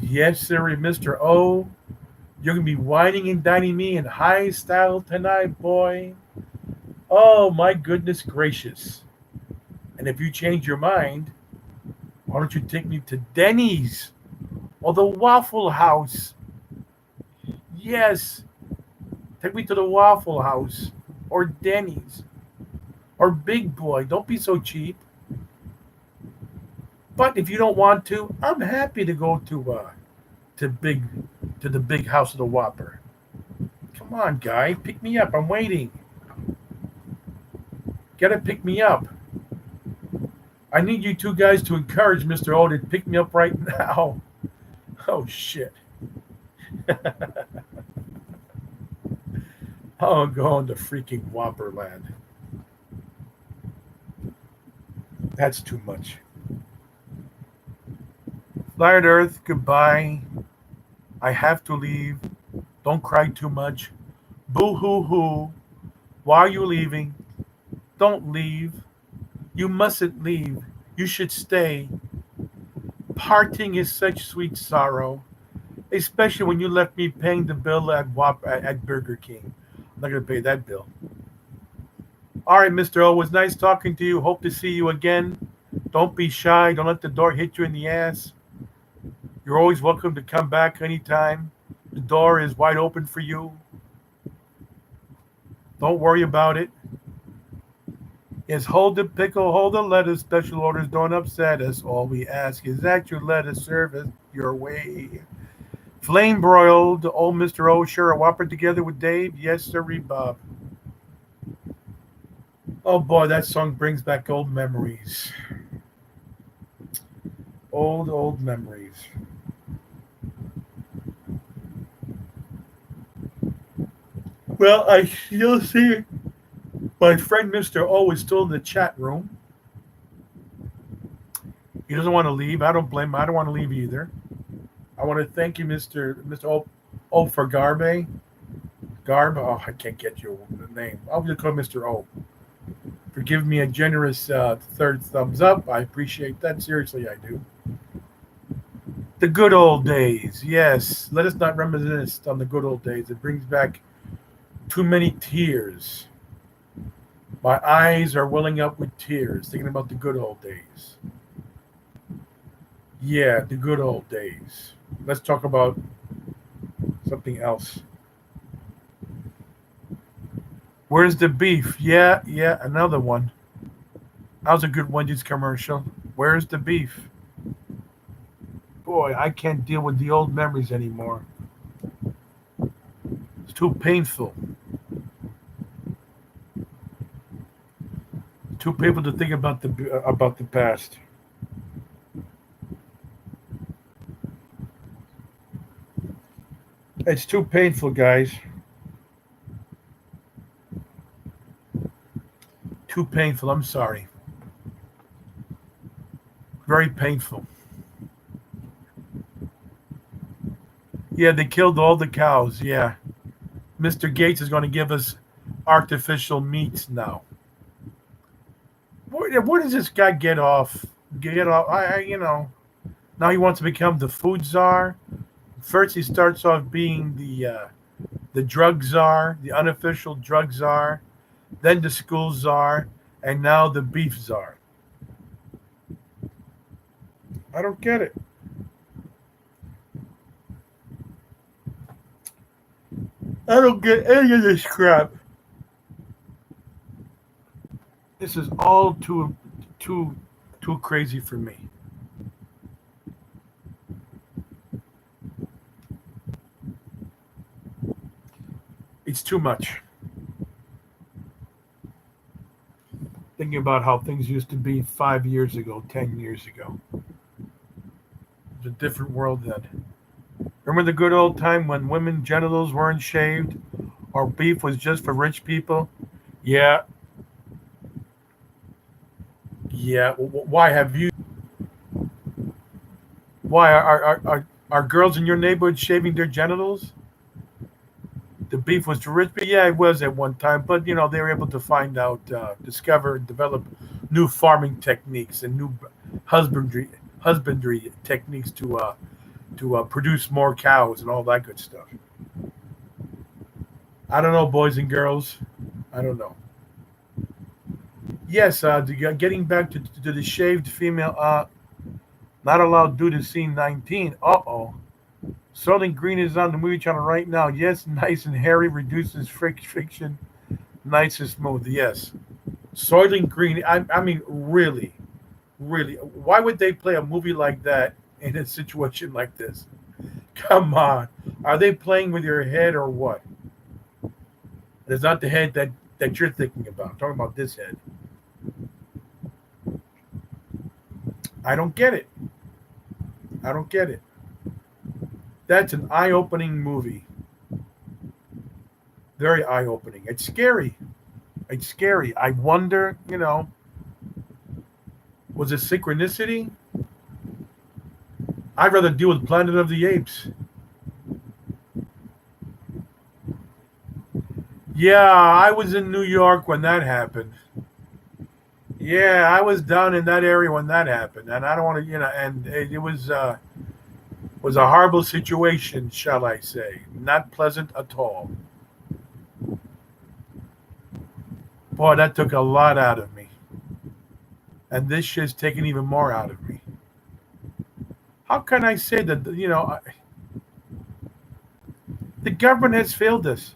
[SPEAKER 2] Yes, sir, Mr. O. You're going to be whining and dining me in high style tonight, boy. Oh, my goodness gracious. And if you change your mind, why don't you take me to Denny's or the Waffle House? Yes, take me to the Waffle House or Denny's or Big Boy. Don't be so cheap. But if you don't want to, I'm happy to go to the big house of the Whopper. Come on, guy, pick me up. I'm waiting. Gotta pick me up. I need you two guys to encourage Mr. O to pick me up right now. Oh shit. Oh, I'm going to freaking Whopper land. That's too much. Planet Earth, goodbye. I have to leave. Don't cry too much. Boo hoo hoo. Why are you leaving? Don't leave. You mustn't leave. You should stay. Parting is such sweet sorrow, especially when you left me paying the bill at Burger King. I'm not going to pay that bill. All right, Mr. O, it was nice talking to you. Hope to see you again. Don't be shy. Don't let the door hit you in the ass. You're always welcome to come back anytime. The door is wide open for you. Don't worry about it. Yes, hold the pickle, hold the lettuce. Special orders don't upset us. All we ask is that your lettuce serve us your way. Flame broiled, old Mr. O, sure, a Whopper together with Dave. Yes, sir, Bob. Oh boy, that song brings back old memories. Old memories. Well, I still see My friend Mr. O is still in the chat room. He doesn't want to leave. I don't blame him. I don't want to leave either. I want to thank you, Mr. O for Garbe. Garb. Oh, I can't get your name. I'll just call Mr. O. For giving me a generous third thumbs up. I appreciate that. Seriously, I do. The good old days. Yes. Let us not reminisce on the good old days. It brings back too many tears. My eyes are welling up with tears thinking about the good old days. Yeah, the good old days. Let's talk about something else. Where's the beef? Yeah, another one. That was a good Wendy's commercial. Where's the beef? Boy, I can't deal with the old memories anymore. It's too painful. Too painful to think about the past. It's too painful, guys. Too painful. I'm sorry. Very painful. Yeah, they killed all the cows. Yeah. Mr. Gates is going to give us artificial meats now. Where does this guy get off? Now he wants to become the food czar. First, he starts off being the drug czar, the unofficial drug czar, then the school czar, and now the beef czar. I don't get it. I don't get any of this crap. This is all too crazy for me. It's too much. Thinking about how things used to be 5 years ago, 10 years ago. It was a different world then. Remember the good old time when women's genitals weren't shaved or beef was just for rich people? Yeah. Yeah. Why have you? Why are girls in your neighborhood shaving their genitals? The beef was for rich people. Yeah, it was at one time, but they were able to find out, discover, and develop new farming techniques and new husbandry techniques to produce more cows and all that good stuff. I don't know, boys and girls. I don't know. Yes, getting back to the shaved female, not allowed due to scene 19. Uh-oh. Soylent Green is on the movie channel right now. Yes, nice and hairy, reduces friction, nice and smooth. Yes. Soylent Green, I mean, really, why would they play a movie like that in a situation like this? Come on. Are they playing with your head or what? It's not the head that you're thinking about. I'm talking about this head. I don't get it. That's an eye-opening movie. Very eye-opening. It's scary. I wonder, was it synchronicity? I'd rather deal with Planet of the Apes. Yeah, I was in New York when that happened. Yeah, I was down in that area when that happened, and I don't want to, and it was a horrible situation, shall I say. Not pleasant at all. Boy, that took a lot out of me. And this shit's taken even more out of me. How can I say that, the government has failed us?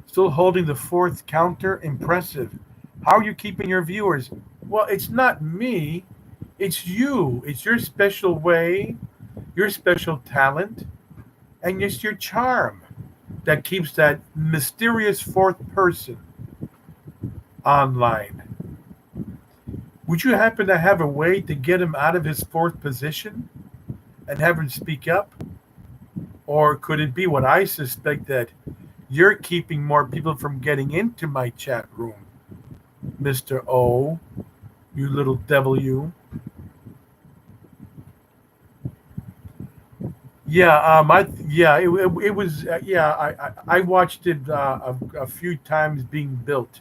[SPEAKER 2] Still holding the fourth counter? Impressive. How are you keeping your viewers? Well, it's not me. It's you. It's your special way, your special talent, and it's your charm that keeps that mysterious fourth person online. Would you happen to have a way to get him out of his fourth position and have him speak up? Or could it be what I suspect, that You're keeping more people from getting into my chat room, Mr. O. You little devil, you. Yeah, it was. I watched it a few times being built.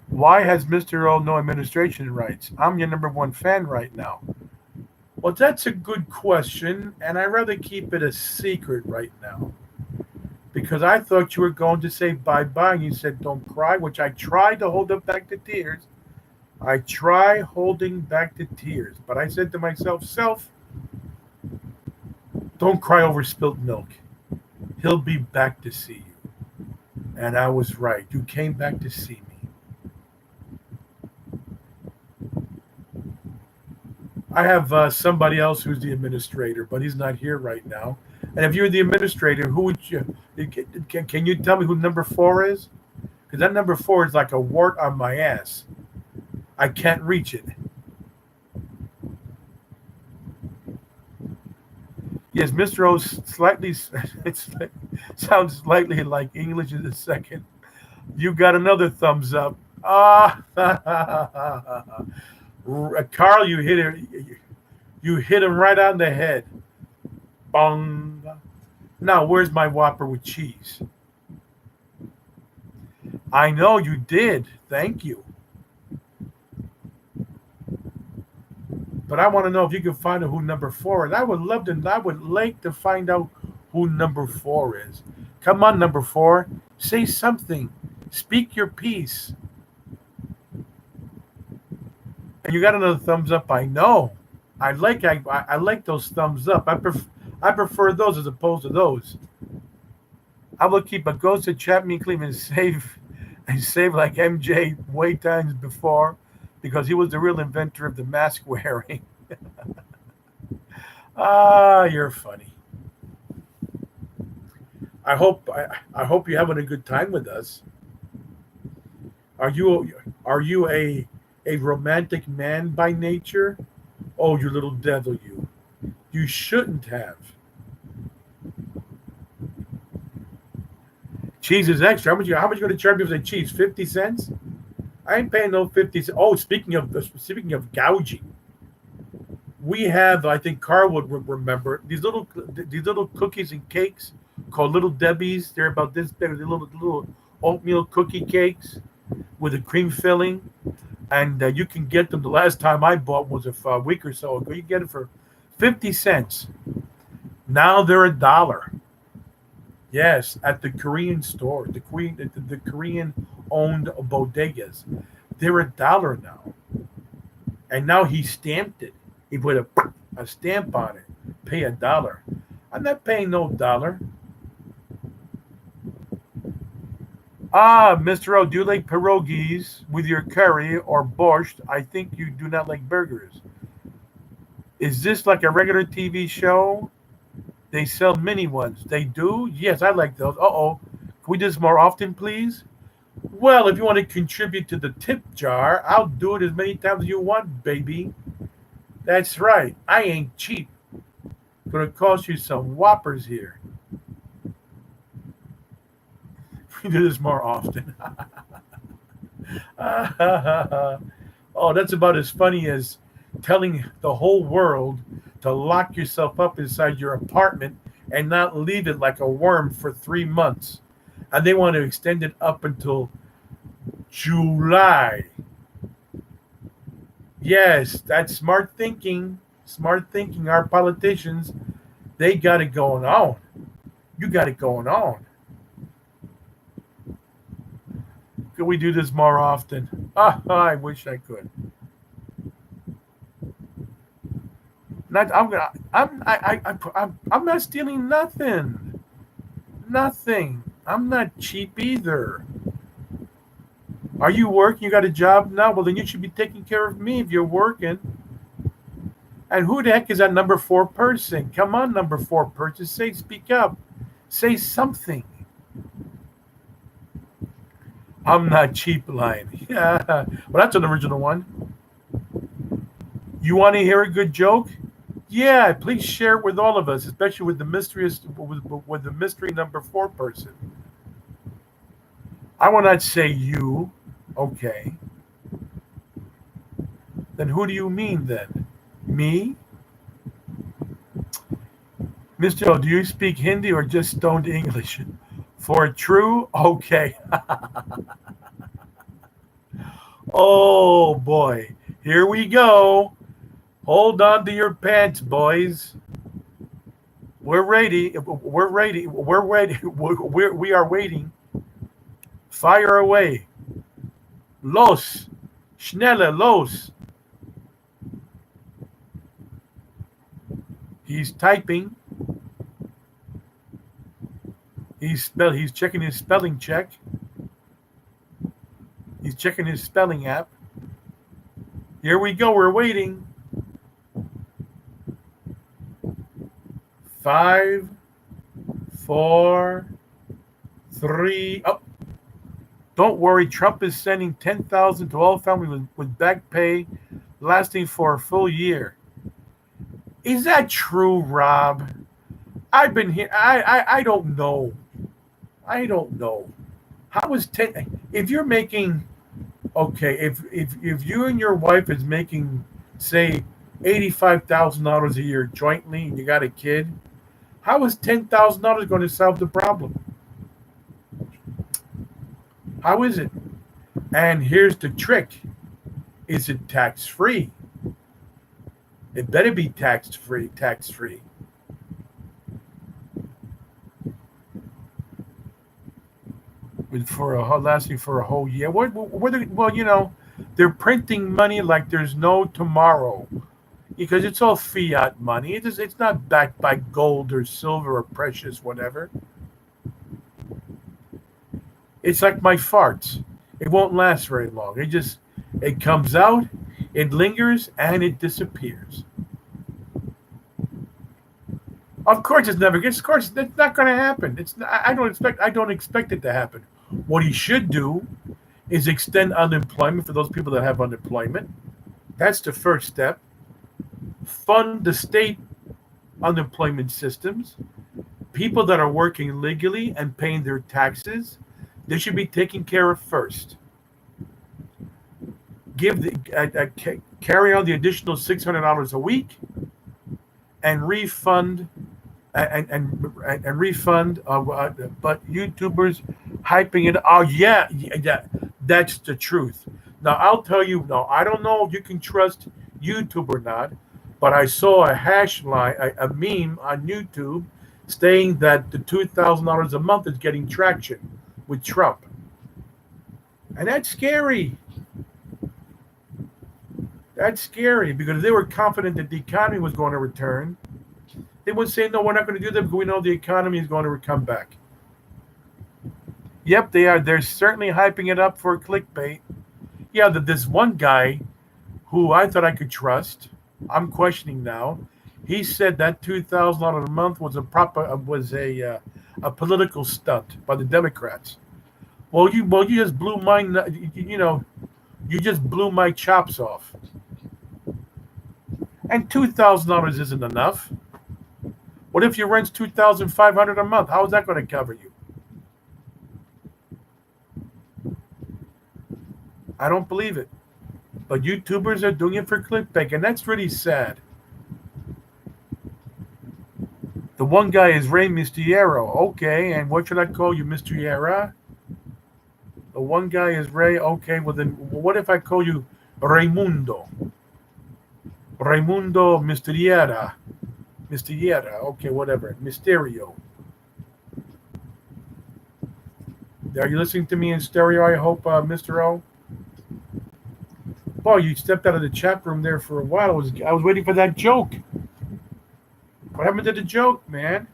[SPEAKER 2] Why has Mr. O no administration rights? I'm your number one fan right now. Well, that's a good question, and I'd rather keep it a secret right now. Because I thought you were going to say bye-bye, and you said don't cry, which I tried to hold back the tears. I try holding back the tears, but I said to myself, Self, don't cry over spilt milk. He'll be back to see you. And I was right. You came back to see me. I have somebody else who's the administrator, but he's not here right now. And if you're the administrator, who would you? Can you tell me who number 4 is? Because that number 4 is like a wart on my ass. I can't reach it. Yes, Mr. O slightly. Sounds slightly like English in a second. You got another thumbs up. Carl, you hit it. You hit him right on the head. Bong. Now, where's my Whopper with cheese? I know you did. Thank you. But I want to know if you can find out who number 4 is. I would like to find out who number 4 is. Come on, number 4. Say something. Speak your piece. And you got another thumbs up. I know. I like those thumbs up. I prefer those as opposed to those. I will keep a ghost of Chapman Cleveland save like MJ way times before, because he was the real inventor of the mask wearing. You're funny. I hope you're having a good time with us. Are you a romantic man by nature? Oh, you little devil, you. You shouldn't have. Cheese is extra. How much you going to charge me for the cheese? 50 cents? I ain't paying no 50 cents. Oh, speaking of gouging, we have, I think Carl would remember, these little cookies and cakes called Little Debbie's. They're about this big, little oatmeal cookie cakes with a cream filling. And you can get them. The last time I bought was a week or so ago. You get it for 50 cents. Now they're $1. Yes, at the Korean store, the Korean-owned bodegas, they're $1 now. And now he stamped it. He put a stamp on it. Pay $1. I'm not paying no $1. Mr. O, do you like pierogies with your curry or borscht? I think you do not like burgers. Is this like a regular TV show? They sell mini ones. They do? Yes, I like those. Uh-oh. Can we do this more often, please? Well, if you want to contribute to the tip jar, I'll do it as many times as you want, baby. That's right. I ain't cheap. It's going to cost you some whoppers here. We do this more often. Oh, that's about as funny as telling the whole world to lock yourself up inside your apartment and not leave it like a worm for 3 months. And they want to extend it up until July. Yes, that's smart thinking. Smart thinking. Our politicians, they got it going on. You got it going on. Could we do this more often? I wish I could. I'm not stealing nothing. Nothing. I'm not cheap either. Are you working? You got a job now? Well, then you should be taking care of me if you're working. And who the heck is that number 4 person? Come on, number 4 person. Speak up. Say something. I'm not cheap line. Yeah. Well, that's an original one. You want to hear a good joke? Yeah, please share it with all of us, especially with the with the mystery number 4 person. I will not say you. Okay. Then who do you mean then? Me? Mr. O, do you speak Hindi or just stoned English? For true? Okay. Oh boy. Here we go. Hold on to your pants, boys. We're ready. We're ready. We're ready. We are waiting. Fire away. Los. Schnelle, los. He's typing. He's checking his spelling check. He's checking his spelling app. Here we go. We're waiting. 5, 4, 3. Oh, don't worry. Trump is sending 10,000 to all families with back pay lasting for a full year. Is that true, Rob? I've been here. I don't know. I don't know. How is 10? If you're making, okay, if you and your wife is making, say, $85,000 a year jointly, and you got a kid, how is $10,000 going to solve the problem? How is it? And here's the trick: is it tax free? It better be tax free. Tax free. Lasting for a whole year. Well, they're printing money like there's no tomorrow, because it's all fiat money. It's not backed by gold or silver or precious whatever. It's like my farts. It won't last very long. It comes out, it lingers, and it disappears. Of course, it's never. Of course, that's not going to happen. I don't expect it to happen. What he should do is extend unemployment for those people that have unemployment. That's the first step. Fund the state unemployment systems. People that are working legally and paying their taxes, they should be taken care of first. Carry on the additional $600 a week, and refund. And refund, but YouTubers hyping it. Oh yeah, that's the truth. Now I'll tell you. No, I don't know if you can trust YouTube or not, but I saw a a meme on YouTube saying that the $2,000 a month is getting traction with Trump, and that's scary. That's scary because they were confident that the economy was going to return. They would say, no, we're not going to do that because we know the economy is going to come back. Yep, they are. They're certainly hyping it up for clickbait. Yeah, this one guy who I thought I could trust, I'm questioning now. He said that $2,000 a month was a political stunt by the Democrats. Well, you just blew you just blew my chops off. And $2,000 isn't enough. What if your rent's $2,500 a month? How is that going to cover you? I don't believe it. But YouTubers are doing it for clickbait, and that's really sad. The one guy is Rey Mysterio. Okay, and what should I call you, Mysterio? The one guy is Rey. Okay, well then, what if I call you Raimundo? Raimundo Mysteriera. Mysteriera. Okay, whatever. Mysterio. Are you listening to me in stereo, I hope, Mr. O? Boy, you stepped out of the chat room there for a while. I was waiting for that joke. What happened to the joke, man?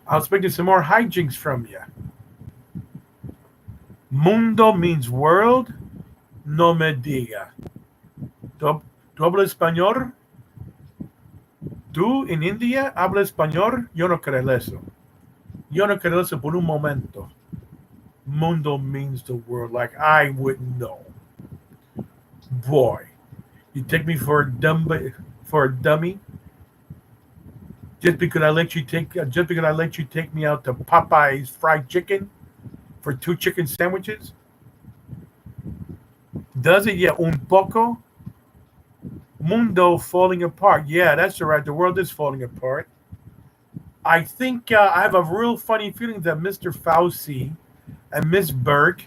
[SPEAKER 2] I was expecting some more hijinks from you. Mundo means world. No me diga. ¿Tú hablas español? ¿Tú en India hablas español? Yo no creo eso. Yo no creo eso por un momento. Mundo means the world. Like I wouldn't know. Boy. You take me for a dummy? Just because I let you take me out to Popeye's fried chicken for 2 chicken sandwiches? Does it? Yeah, un poco. Mundo falling apart. Yeah, that's right. The world is falling apart. I think I have a real funny feeling that Mr. Fauci and Miss Burke,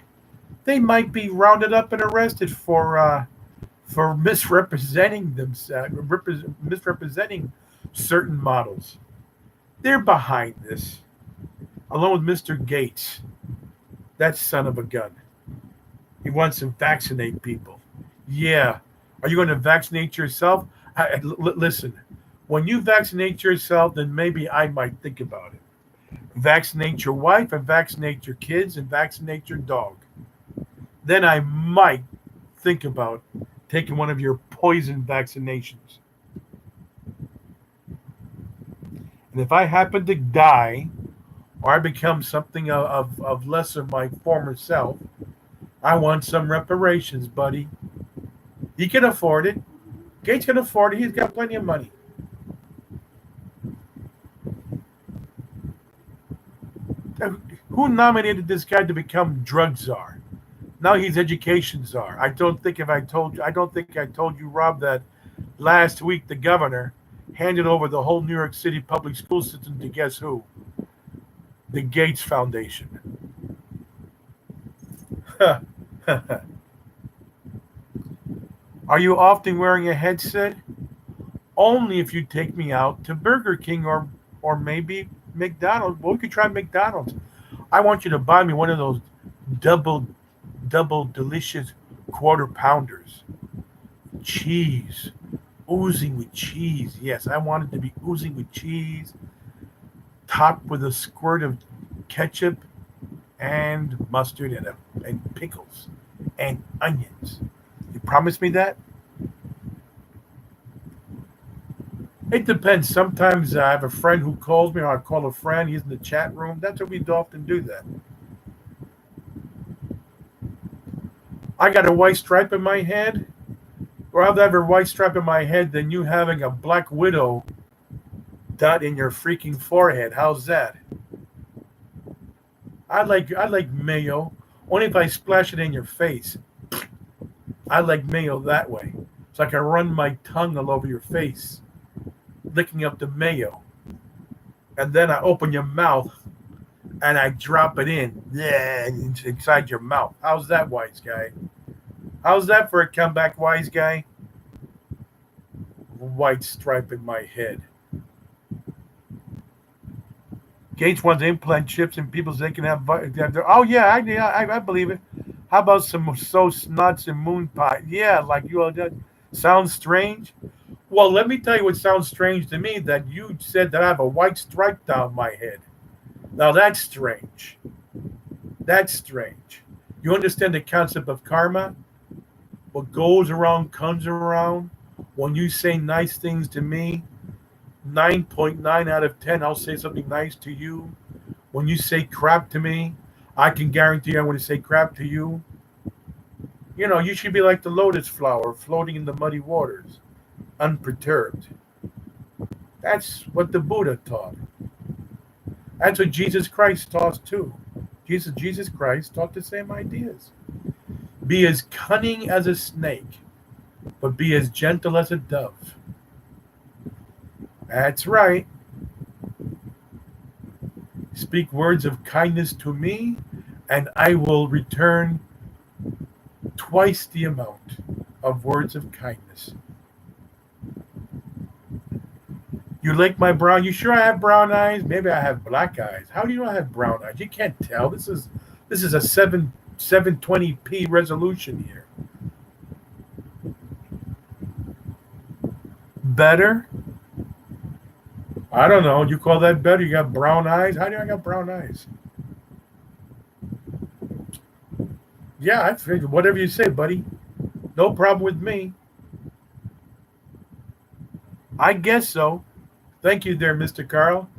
[SPEAKER 2] they might be rounded up and arrested for misrepresenting themselves, misrepresenting certain models. They're behind this, along with Mr. Gates, that son of a gun. He wants to vaccinate people. Yeah. Are you going to vaccinate yourself? Listen, when you vaccinate yourself, then maybe I might think about it. Vaccinate your wife and vaccinate your kids and vaccinate your dog. Then I might think about taking one of your poison vaccinations. And if I happen to die or I become something of less of my former self, I want some reparations, buddy. He can afford it. Gates can afford it. He's got plenty of money. Who nominated this guy to become drug czar? Now he's education czar. I don't think I told you, Rob, that last week the governor handed over the whole New York City public school system to guess who? The Gates Foundation. Are you often wearing a headset? Only if you take me out to Burger King or maybe McDonald's. Well, we could try McDonald's. I want you to buy me one of those double delicious quarter pounders. Cheese. Oozing with cheese. Yes, I want it to be oozing with cheese, topped with a squirt of ketchup and mustard and pickles and onions. You promise me that? It depends. Sometimes I have a friend who calls me, or I call a friend. He's in the chat room. That's what we often do that. I got a white stripe in my head. Or I'd have a white stripe in my head than you having a black widow dot in your freaking forehead. How's that? I like mayo. Only if I splash it in your face. I like mayo that way. So I can run my tongue all over your face, licking up the mayo. And then I open your mouth and I drop it in. Yeah, inside your mouth. How's that, wise guy? How's that for a comeback, wise guy? White stripe in my head. Gates wants to implant chips in people so they can have. Oh yeah, I believe it. How about some nuts and moon pie? Yeah, like you all did. Sounds strange. Well, let me tell you what sounds strange to me. That you said that I have a white stripe down my head. Now that's strange. That's strange. You understand the concept of karma? What goes around comes around. When you say nice things to me, 9.9 out of 10, I'll say something nice to you. When you say crap to me, I can guarantee I'm going to say crap to you. You know, you should be like the lotus flower floating in the muddy waters, unperturbed. That's what the Buddha taught. That's what Jesus Christ taught too. Jesus Christ taught the same ideas. Be as cunning as a snake, but be as gentle as a dove. That's right. Speak words of kindness to me, and I will return twice the amount of words of kindness. You like my brown? You sure I have brown eyes? Maybe I have black eyes. How do you know I have brown eyes? You can't tell. This is a 720p resolution here. Better? I don't know. You call that better? You got brown eyes? How do I got brown eyes? Yeah, I figured. Whatever you say, buddy. No problem with me. I guess so. Thank you there, Mr. Carl.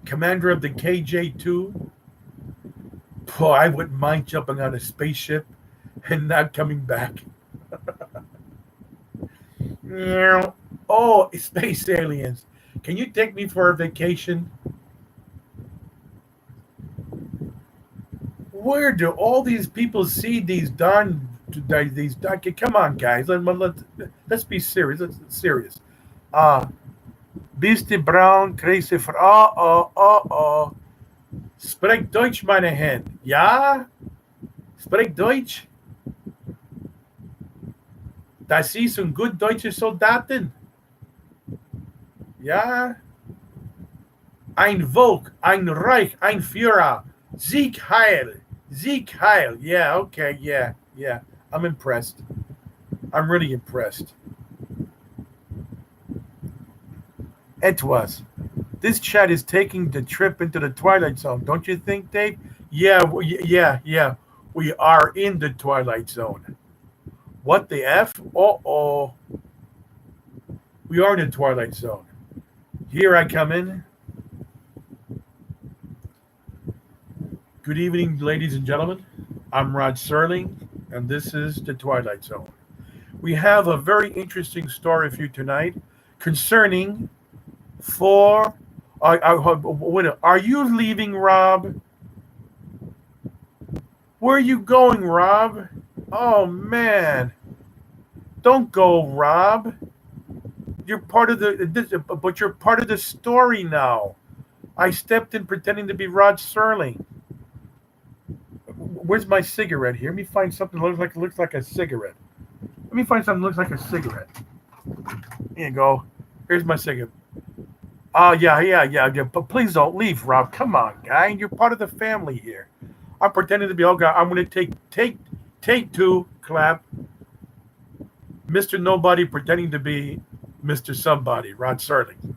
[SPEAKER 2] Commander of the KJ-2. Boy, I wouldn't mind jumping on a spaceship and not coming back. Yeah. Oh, space aliens. Can you take me for a vacation? Where do all these people see these come on, guys. Let's be serious. Let's serious. Uh Beastie Brown, crazy for Spreek Deutsch, meine Herren. Ja? Spreek Deutsch? Das ist ein gut deutsche Soldaten. Ja? Ein Volk, ein Reich, ein Führer. Sieg Heil. Sieg Heil. Yeah, okay, yeah. I'm impressed. I'm really impressed. It was. This chat is taking the trip into the Twilight Zone, don't you think, Dave? Yeah. We are in the Twilight Zone. What the F? Uh-oh. We are in the Twilight Zone. Here I come in. Good evening, ladies and gentlemen. I'm Rod Serling, and this is the Twilight Zone. We have a very interesting story for you tonight concerning are you leaving, Rob? Where are you going, Rob? Oh, man. Don't go, Rob. You're part of but you're part of the story now. I stepped in pretending to be Rod Serling. Where's my cigarette here? Let me find something that looks like a cigarette. Let me find something that looks like a cigarette. Here you go. Here's my cigarette. Yeah. But please don't leave, Rob. Come on, guy. You're part of the family here. I'm pretending to be old guy. I'm going to take two, clap. Mr. Nobody pretending to be Mr. Somebody, Rod Serling.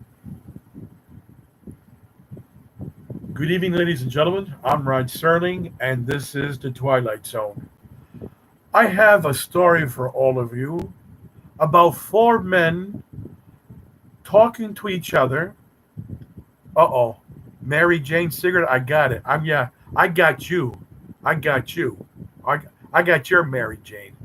[SPEAKER 2] Good evening, ladies and gentlemen. I'm Rod Serling, and this is the Twilight Zone. I have a story for all of you about four men talking to each other. Uh-oh. Mary Jane cigarette, I got it. I got you. I got your Mary Jane.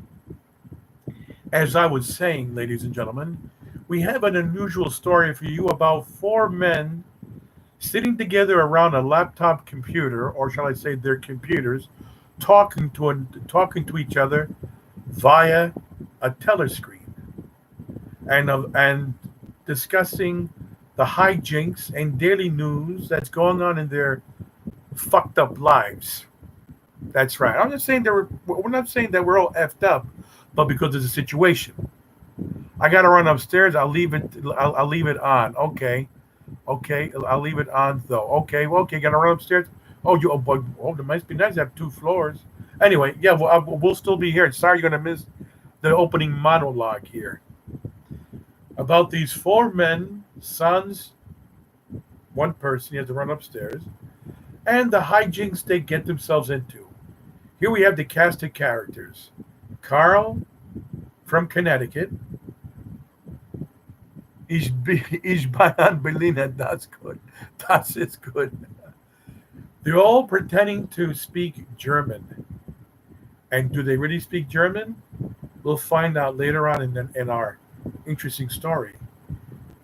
[SPEAKER 2] As I was saying, ladies and gentlemen, we have an unusual story for you about four men sitting together around a laptop computer, or shall I say their computers, talking to each other via a telescreen and discussing the hijinks and daily news that's going on in their fucked up lives. That's right. I'm not saying we're not saying that we're all effed up, but because of the situation. I gotta run upstairs. I'll leave it on. Okay. I'll leave it on though. Okay. Gotta run upstairs. It must be nice to have 2 floors. Anyway, yeah. We'll still be here. Sorry, you're gonna miss the opening monologue here about these four men, sons, one person. He has to run upstairs, and the hijinks they get themselves into. Here we have the cast of characters: Carl from Connecticut. Ich bin an Berliner, that's good. Das ist good. They're all pretending to speak German. And do they really speak German? We'll find out later on in our interesting story.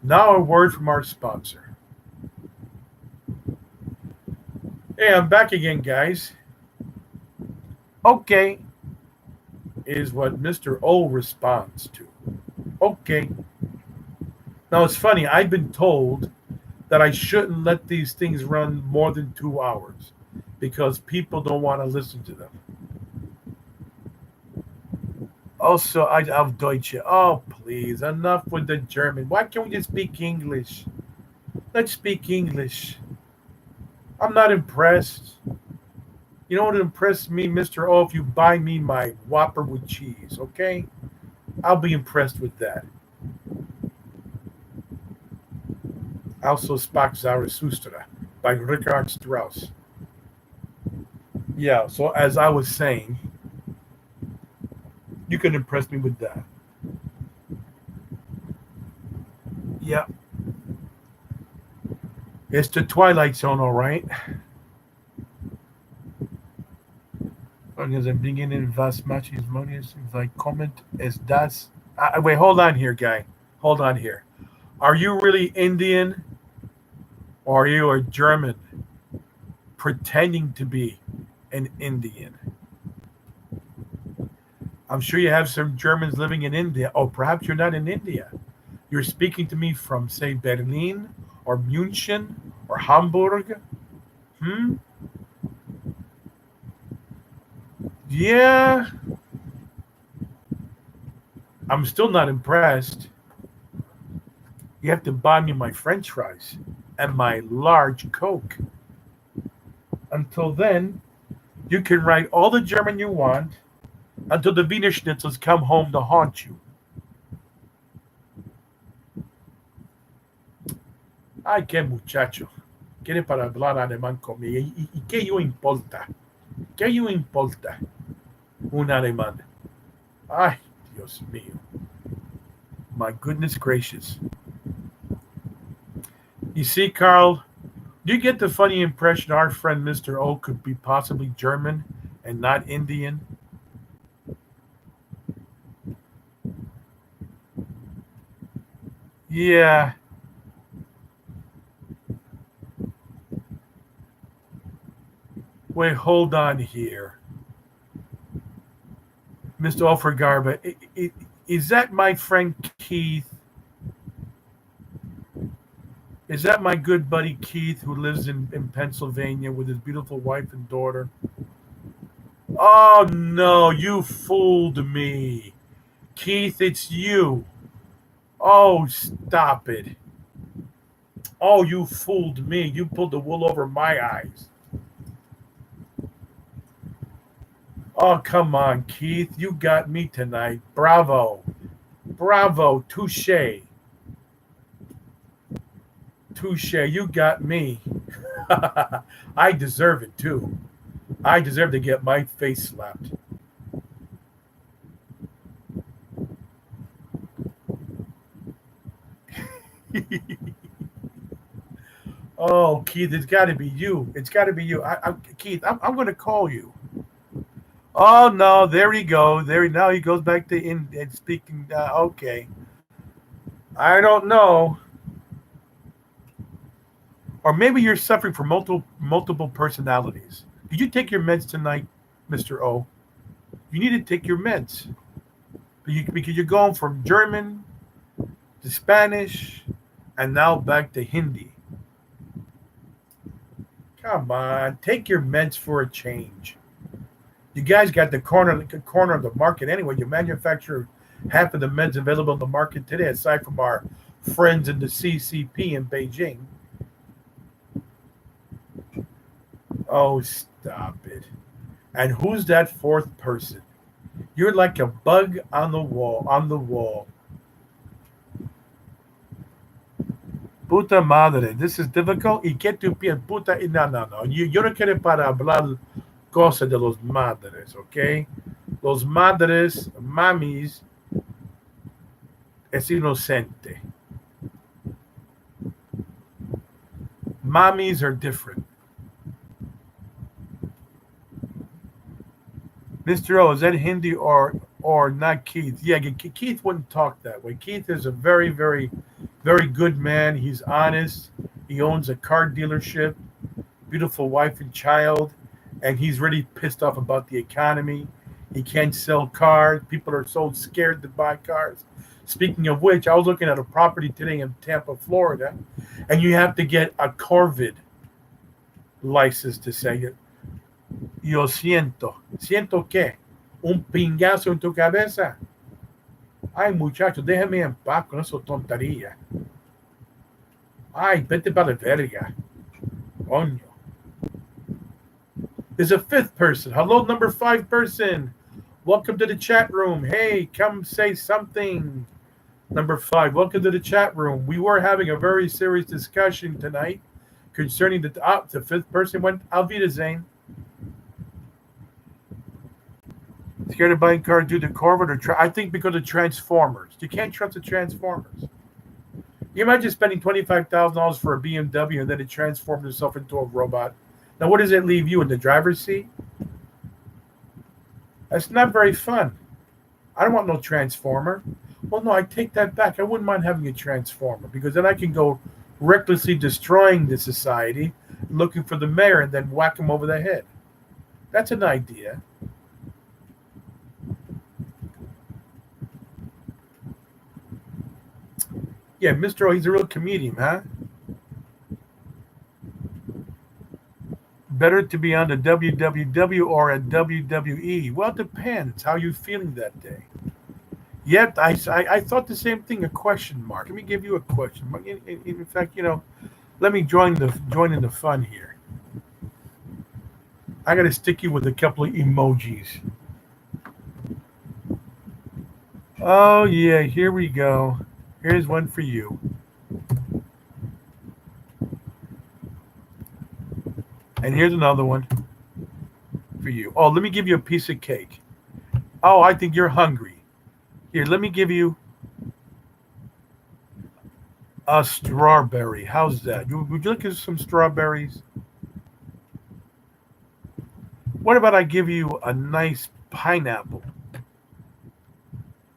[SPEAKER 2] Now a word from our sponsor. Hey, I'm back again, guys. Okay is what Mr. O responds to. Okay. Now, it's funny. I've been told that I shouldn't let these things run more than 2 hours because people don't want to listen to them. Also, I have Deutsche. Oh, please. Enough with the German. Why can't we just speak English? Let's speak English. I'm not impressed. You know what impressed me, Mr. O? If you buy me my Whopper with cheese, okay? I'll be impressed with that. Also, Sprach Zarathustra by Richard Strauss. Yeah, so as I was saying, you can impress me with that. Yeah. It's the Twilight Zone, all right. Beginning was manches Monies like comment is das. Wait, hold on here, guy. hold on here. Are you really Indian or are you a German pretending to be an Indian? I'm sure you have some Germans living in India. Oh, perhaps you're not in India. You're speaking to me from, say, Berlin or München or Hamburg. Yeah, I'm still not impressed. You have to buy me my French fries and my large Coke. Until then, you can write all the German you want until the Wiener Schnitzels come home to haunt you. Ay, qué muchacho. Quiere para hablar alemán conmigo. ¿Y qué yo importa? ¿Qué yo importa? Un alemán. Ay, Dios mío. My goodness gracious. You see, Carl, do you get the funny impression our friend Mr. O could be possibly German and not Indian? Yeah. Wait, hold on here. Mr. Offergarba, is that my friend Keith? Is that my good buddy Keith who lives in Pennsylvania with his beautiful wife and daughter? Oh, no, you fooled me. Keith, it's you. Oh, stop it. Oh, you fooled me. You pulled the wool over my eyes. Oh, come on, Keith. You got me tonight. Bravo. Bravo. Touche. Touche. You got me. I deserve it, too. I deserve to get my face slapped. Oh, Keith, it's got to be you. It's got to be you. Keith, I'm going to call you. Oh no, there he goes. Now he goes back to in and speaking. Okay, I don't know. Or maybe you're suffering from multiple personalities. Did you take your meds tonight, Mr. O? You need to take your meds because you're going from German to Spanish and now back to Hindi. Come on, take your meds for a change. You guys got the corner of the market anyway. You manufacture half of the meds available in the market today, aside from our friends in the CCP in Beijing. Oh, stop it. And who's that fourth person? You're like a bug on the wall. Puta madre, this is difficult. Y que tu piensas, puta, no. Yo no quiero para hablar cosas de los madres, ¿ok? Los madres, mamis, es inocente. Mommies are different. Mr. O, is that Hindi or not Keith? Yeah, Keith wouldn't talk that way. Keith is a very, very, very good man. He's honest. He owns a car dealership, beautiful wife and child, and he's really pissed off about the economy. He can't sell cars. People are so scared to buy cars. Speaking of which, I was looking at a property today in Tampa, Florida, and you have to get a Corvid license to say it. Yo siento. ¿Siento qué? Un pingazo en tu cabeza. Ay, muchacho, déjame en paz con esa tontería. Ay, vete para la verga. Coño. There's a fifth person. Hello, number 5 person. Welcome to the chat room. Hey, come say something. Number 5, welcome to the chat room. We were having a very serious discussion tonight concerning the fifth person went Auf Wiedersehen. Scared of buying cars due to Corvid or I think because of Transformers. You can't trust the Transformers. You imagine spending $25,000 for a BMW and then it transforms itself into a robot. Now, what does it leave you in the driver's seat? That's not very fun. I don't want no Transformer. Well, no, I take that back. I wouldn't mind having a transformer because then I can go recklessly destroying the society, looking for the mayor, and then whack him over the head. That's an idea. Yeah, Mr. O, he's a real comedian, huh? Better to be on the WWW or at WWE? Well, it depends how you're feeling that day. Yet, I thought the same thing, a question mark. Let me give you a question mark. In fact, let me join in the fun here. I got to stick you with a couple of emojis. Oh, yeah, here we go. Here's one for you. And here's another one for you. Oh, let me give you a piece of cake. Oh, I think you're hungry. Here, let me give you a strawberry. How's that? Would you like some strawberries? What about I give you a nice pineapple?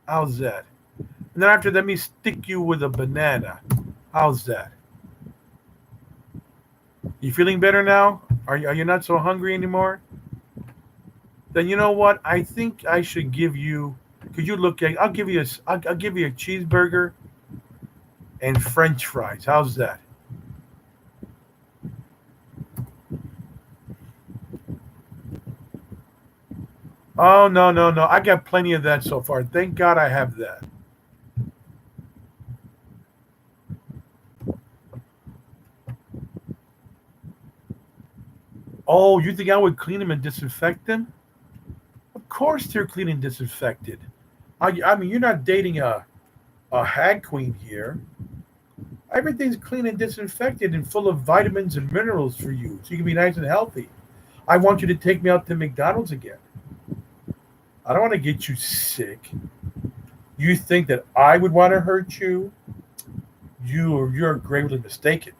[SPEAKER 2] How's that? And then after, let me stick you with a banana. How's that? You feeling better now? Are you not so hungry anymore? Then you know what? I think I should give you. Could you look at? I'll give you a cheeseburger and French fries. How's that? Oh no. I got plenty of that so far. Thank God I have that. Oh, you think I would clean them and disinfect them? Of course they're clean and disinfected. I mean, you're not dating a hag queen here. Everything's clean and disinfected and full of vitamins and minerals for you, so you can be nice and healthy. I want you to take me out to McDonald's again. I don't want to get you sick. You think that I would want to hurt you? You're gravely mistaken.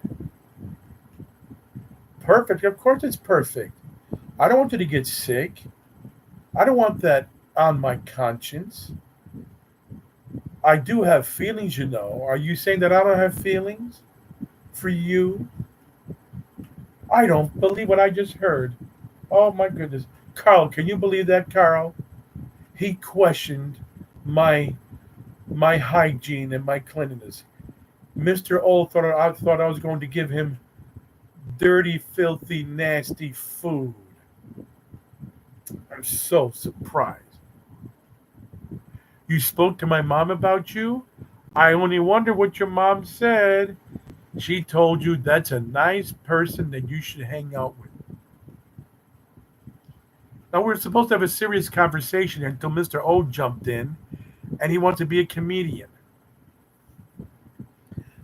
[SPEAKER 2] Perfect. Of course it's perfect. I don't want you to get sick. I don't want that on my conscience. I do have feelings, Are you saying that I don't have feelings for you? I don't believe what I just heard. Oh my goodness. Carl, can you believe that, Carl? He questioned my hygiene and my cleanliness. Mr. O thought I was going to give him dirty, filthy, nasty food. I'm so surprised. You spoke to my mom about you? I only wonder what your mom said. She told you that's a nice person that you should hang out with. Now, we're supposed to have a serious conversation until Mr. O jumped in, and he wants to be a comedian.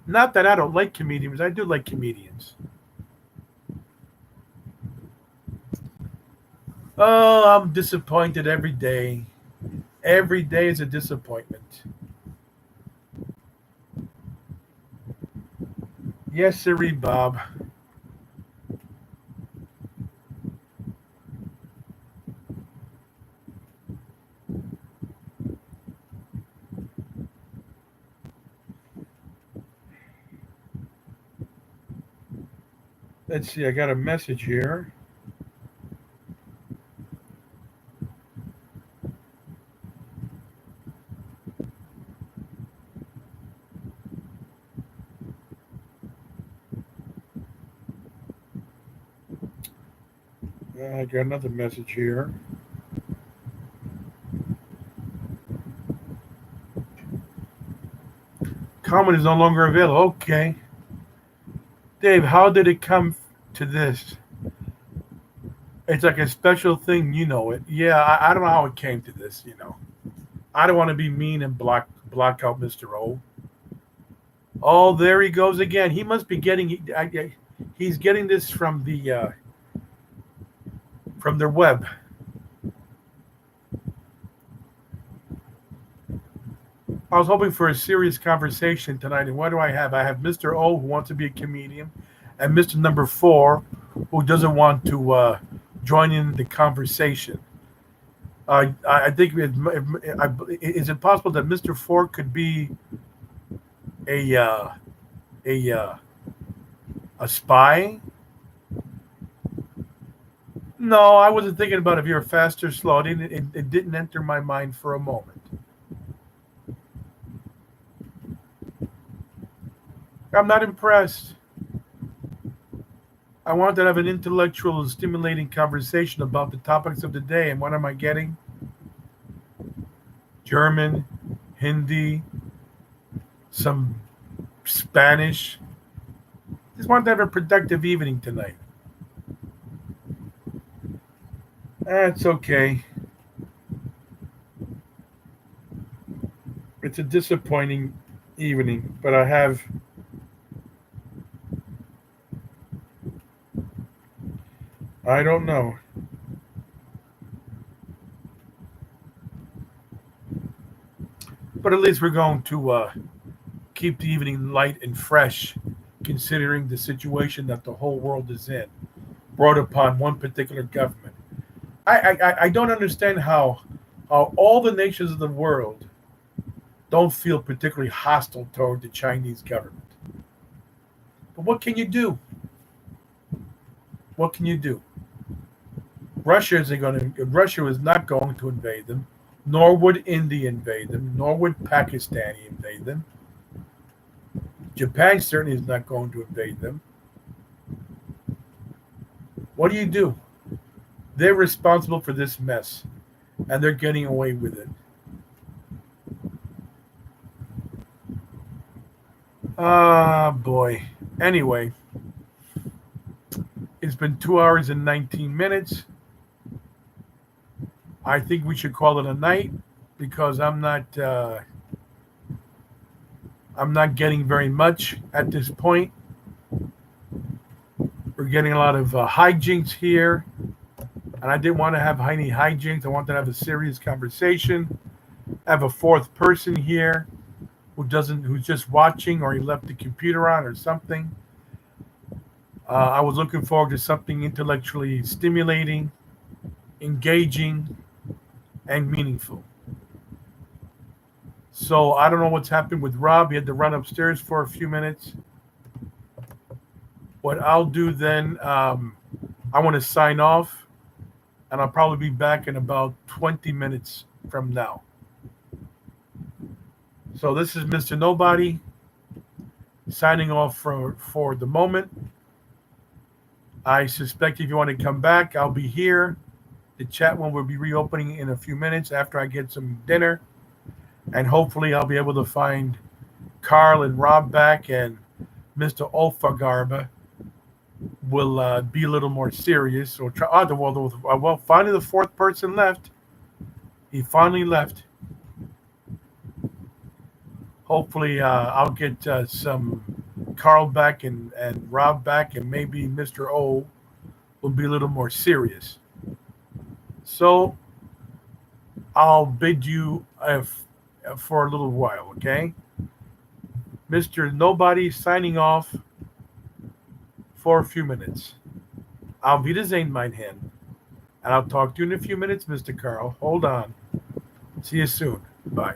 [SPEAKER 2] Not that I don't like comedians. I do like comedians. Oh, I'm disappointed every day. Every day is a disappointment. Yes, sirree, Bob. Let's see, I got a message here. I got another message here. Comment is no longer available. Okay. Dave, how did it come to this? It's like a special thing, you know it. Yeah, I don't know how it came to this, I don't want to be mean and block out Mr. O. Oh, there he goes again. He must be getting he's getting this from their web. I was hoping for a serious conversation tonight, and what do I have? I have Mr. O, who wants to be a comedian, and Mr. Number 4, who doesn't want to join in the conversation. I think is it possible that Mr. Ford could be a a uh, a spy? No, I wasn't thinking about if you're fast or slow. It didn't enter my mind for a moment. I'm not impressed. I wanted to have an intellectual and stimulating conversation about the topics of the day, and what am I getting? German, Hindi, some Spanish. Just wanted to have a productive evening tonight. That's okay. It's a disappointing evening, but I don't know. But at least we're going to keep the evening light and fresh, considering the situation that the whole world is in, brought upon one particular government. I don't understand how all the nations of the world don't feel particularly hostile toward the Chinese government. But what can you do? What can you do? Russia is not going to invade them, nor would India invade them, nor would Pakistan invade them. Japan certainly is not going to invade them. What do you do? They're responsible for this mess, and they're getting away with it. Ah, boy. Anyway, it's been 2 hours and 19 minutes. I think we should call it a night because I'm not getting very much at this point. We're getting a lot of hijinks here, and I didn't want to have any hijinks. I wanted to have a serious conversation. I have a fourth person here who's just watching, or he left the computer on or something. I was looking forward to something intellectually stimulating, engaging, and meaningful. So I don't know what's happened with Rob. He had to run upstairs for a few minutes. What I'll do then, I want to sign off, and I'll probably be back in about 20 minutes from now. So this is Mr. Nobody signing off for the moment. I suspect if you want to come back, I'll be here. The chat one will be reopening in a few minutes after I get some dinner. And hopefully I'll be able to find Carl and Rob back, and Mr. Olfagarba will be a little more serious. So well, finally the fourth person left. He finally left. Hopefully I'll get some Carl back and Rob back, and maybe Mr. O will be a little more serious. So I'll bid you for a little while, okay? Mr. Nobody signing off for a few minutes. Auf Wiedersehen, mein Herrn. And I'll talk to you in a few minutes, Mr. Carl. Hold on. See you soon. Bye.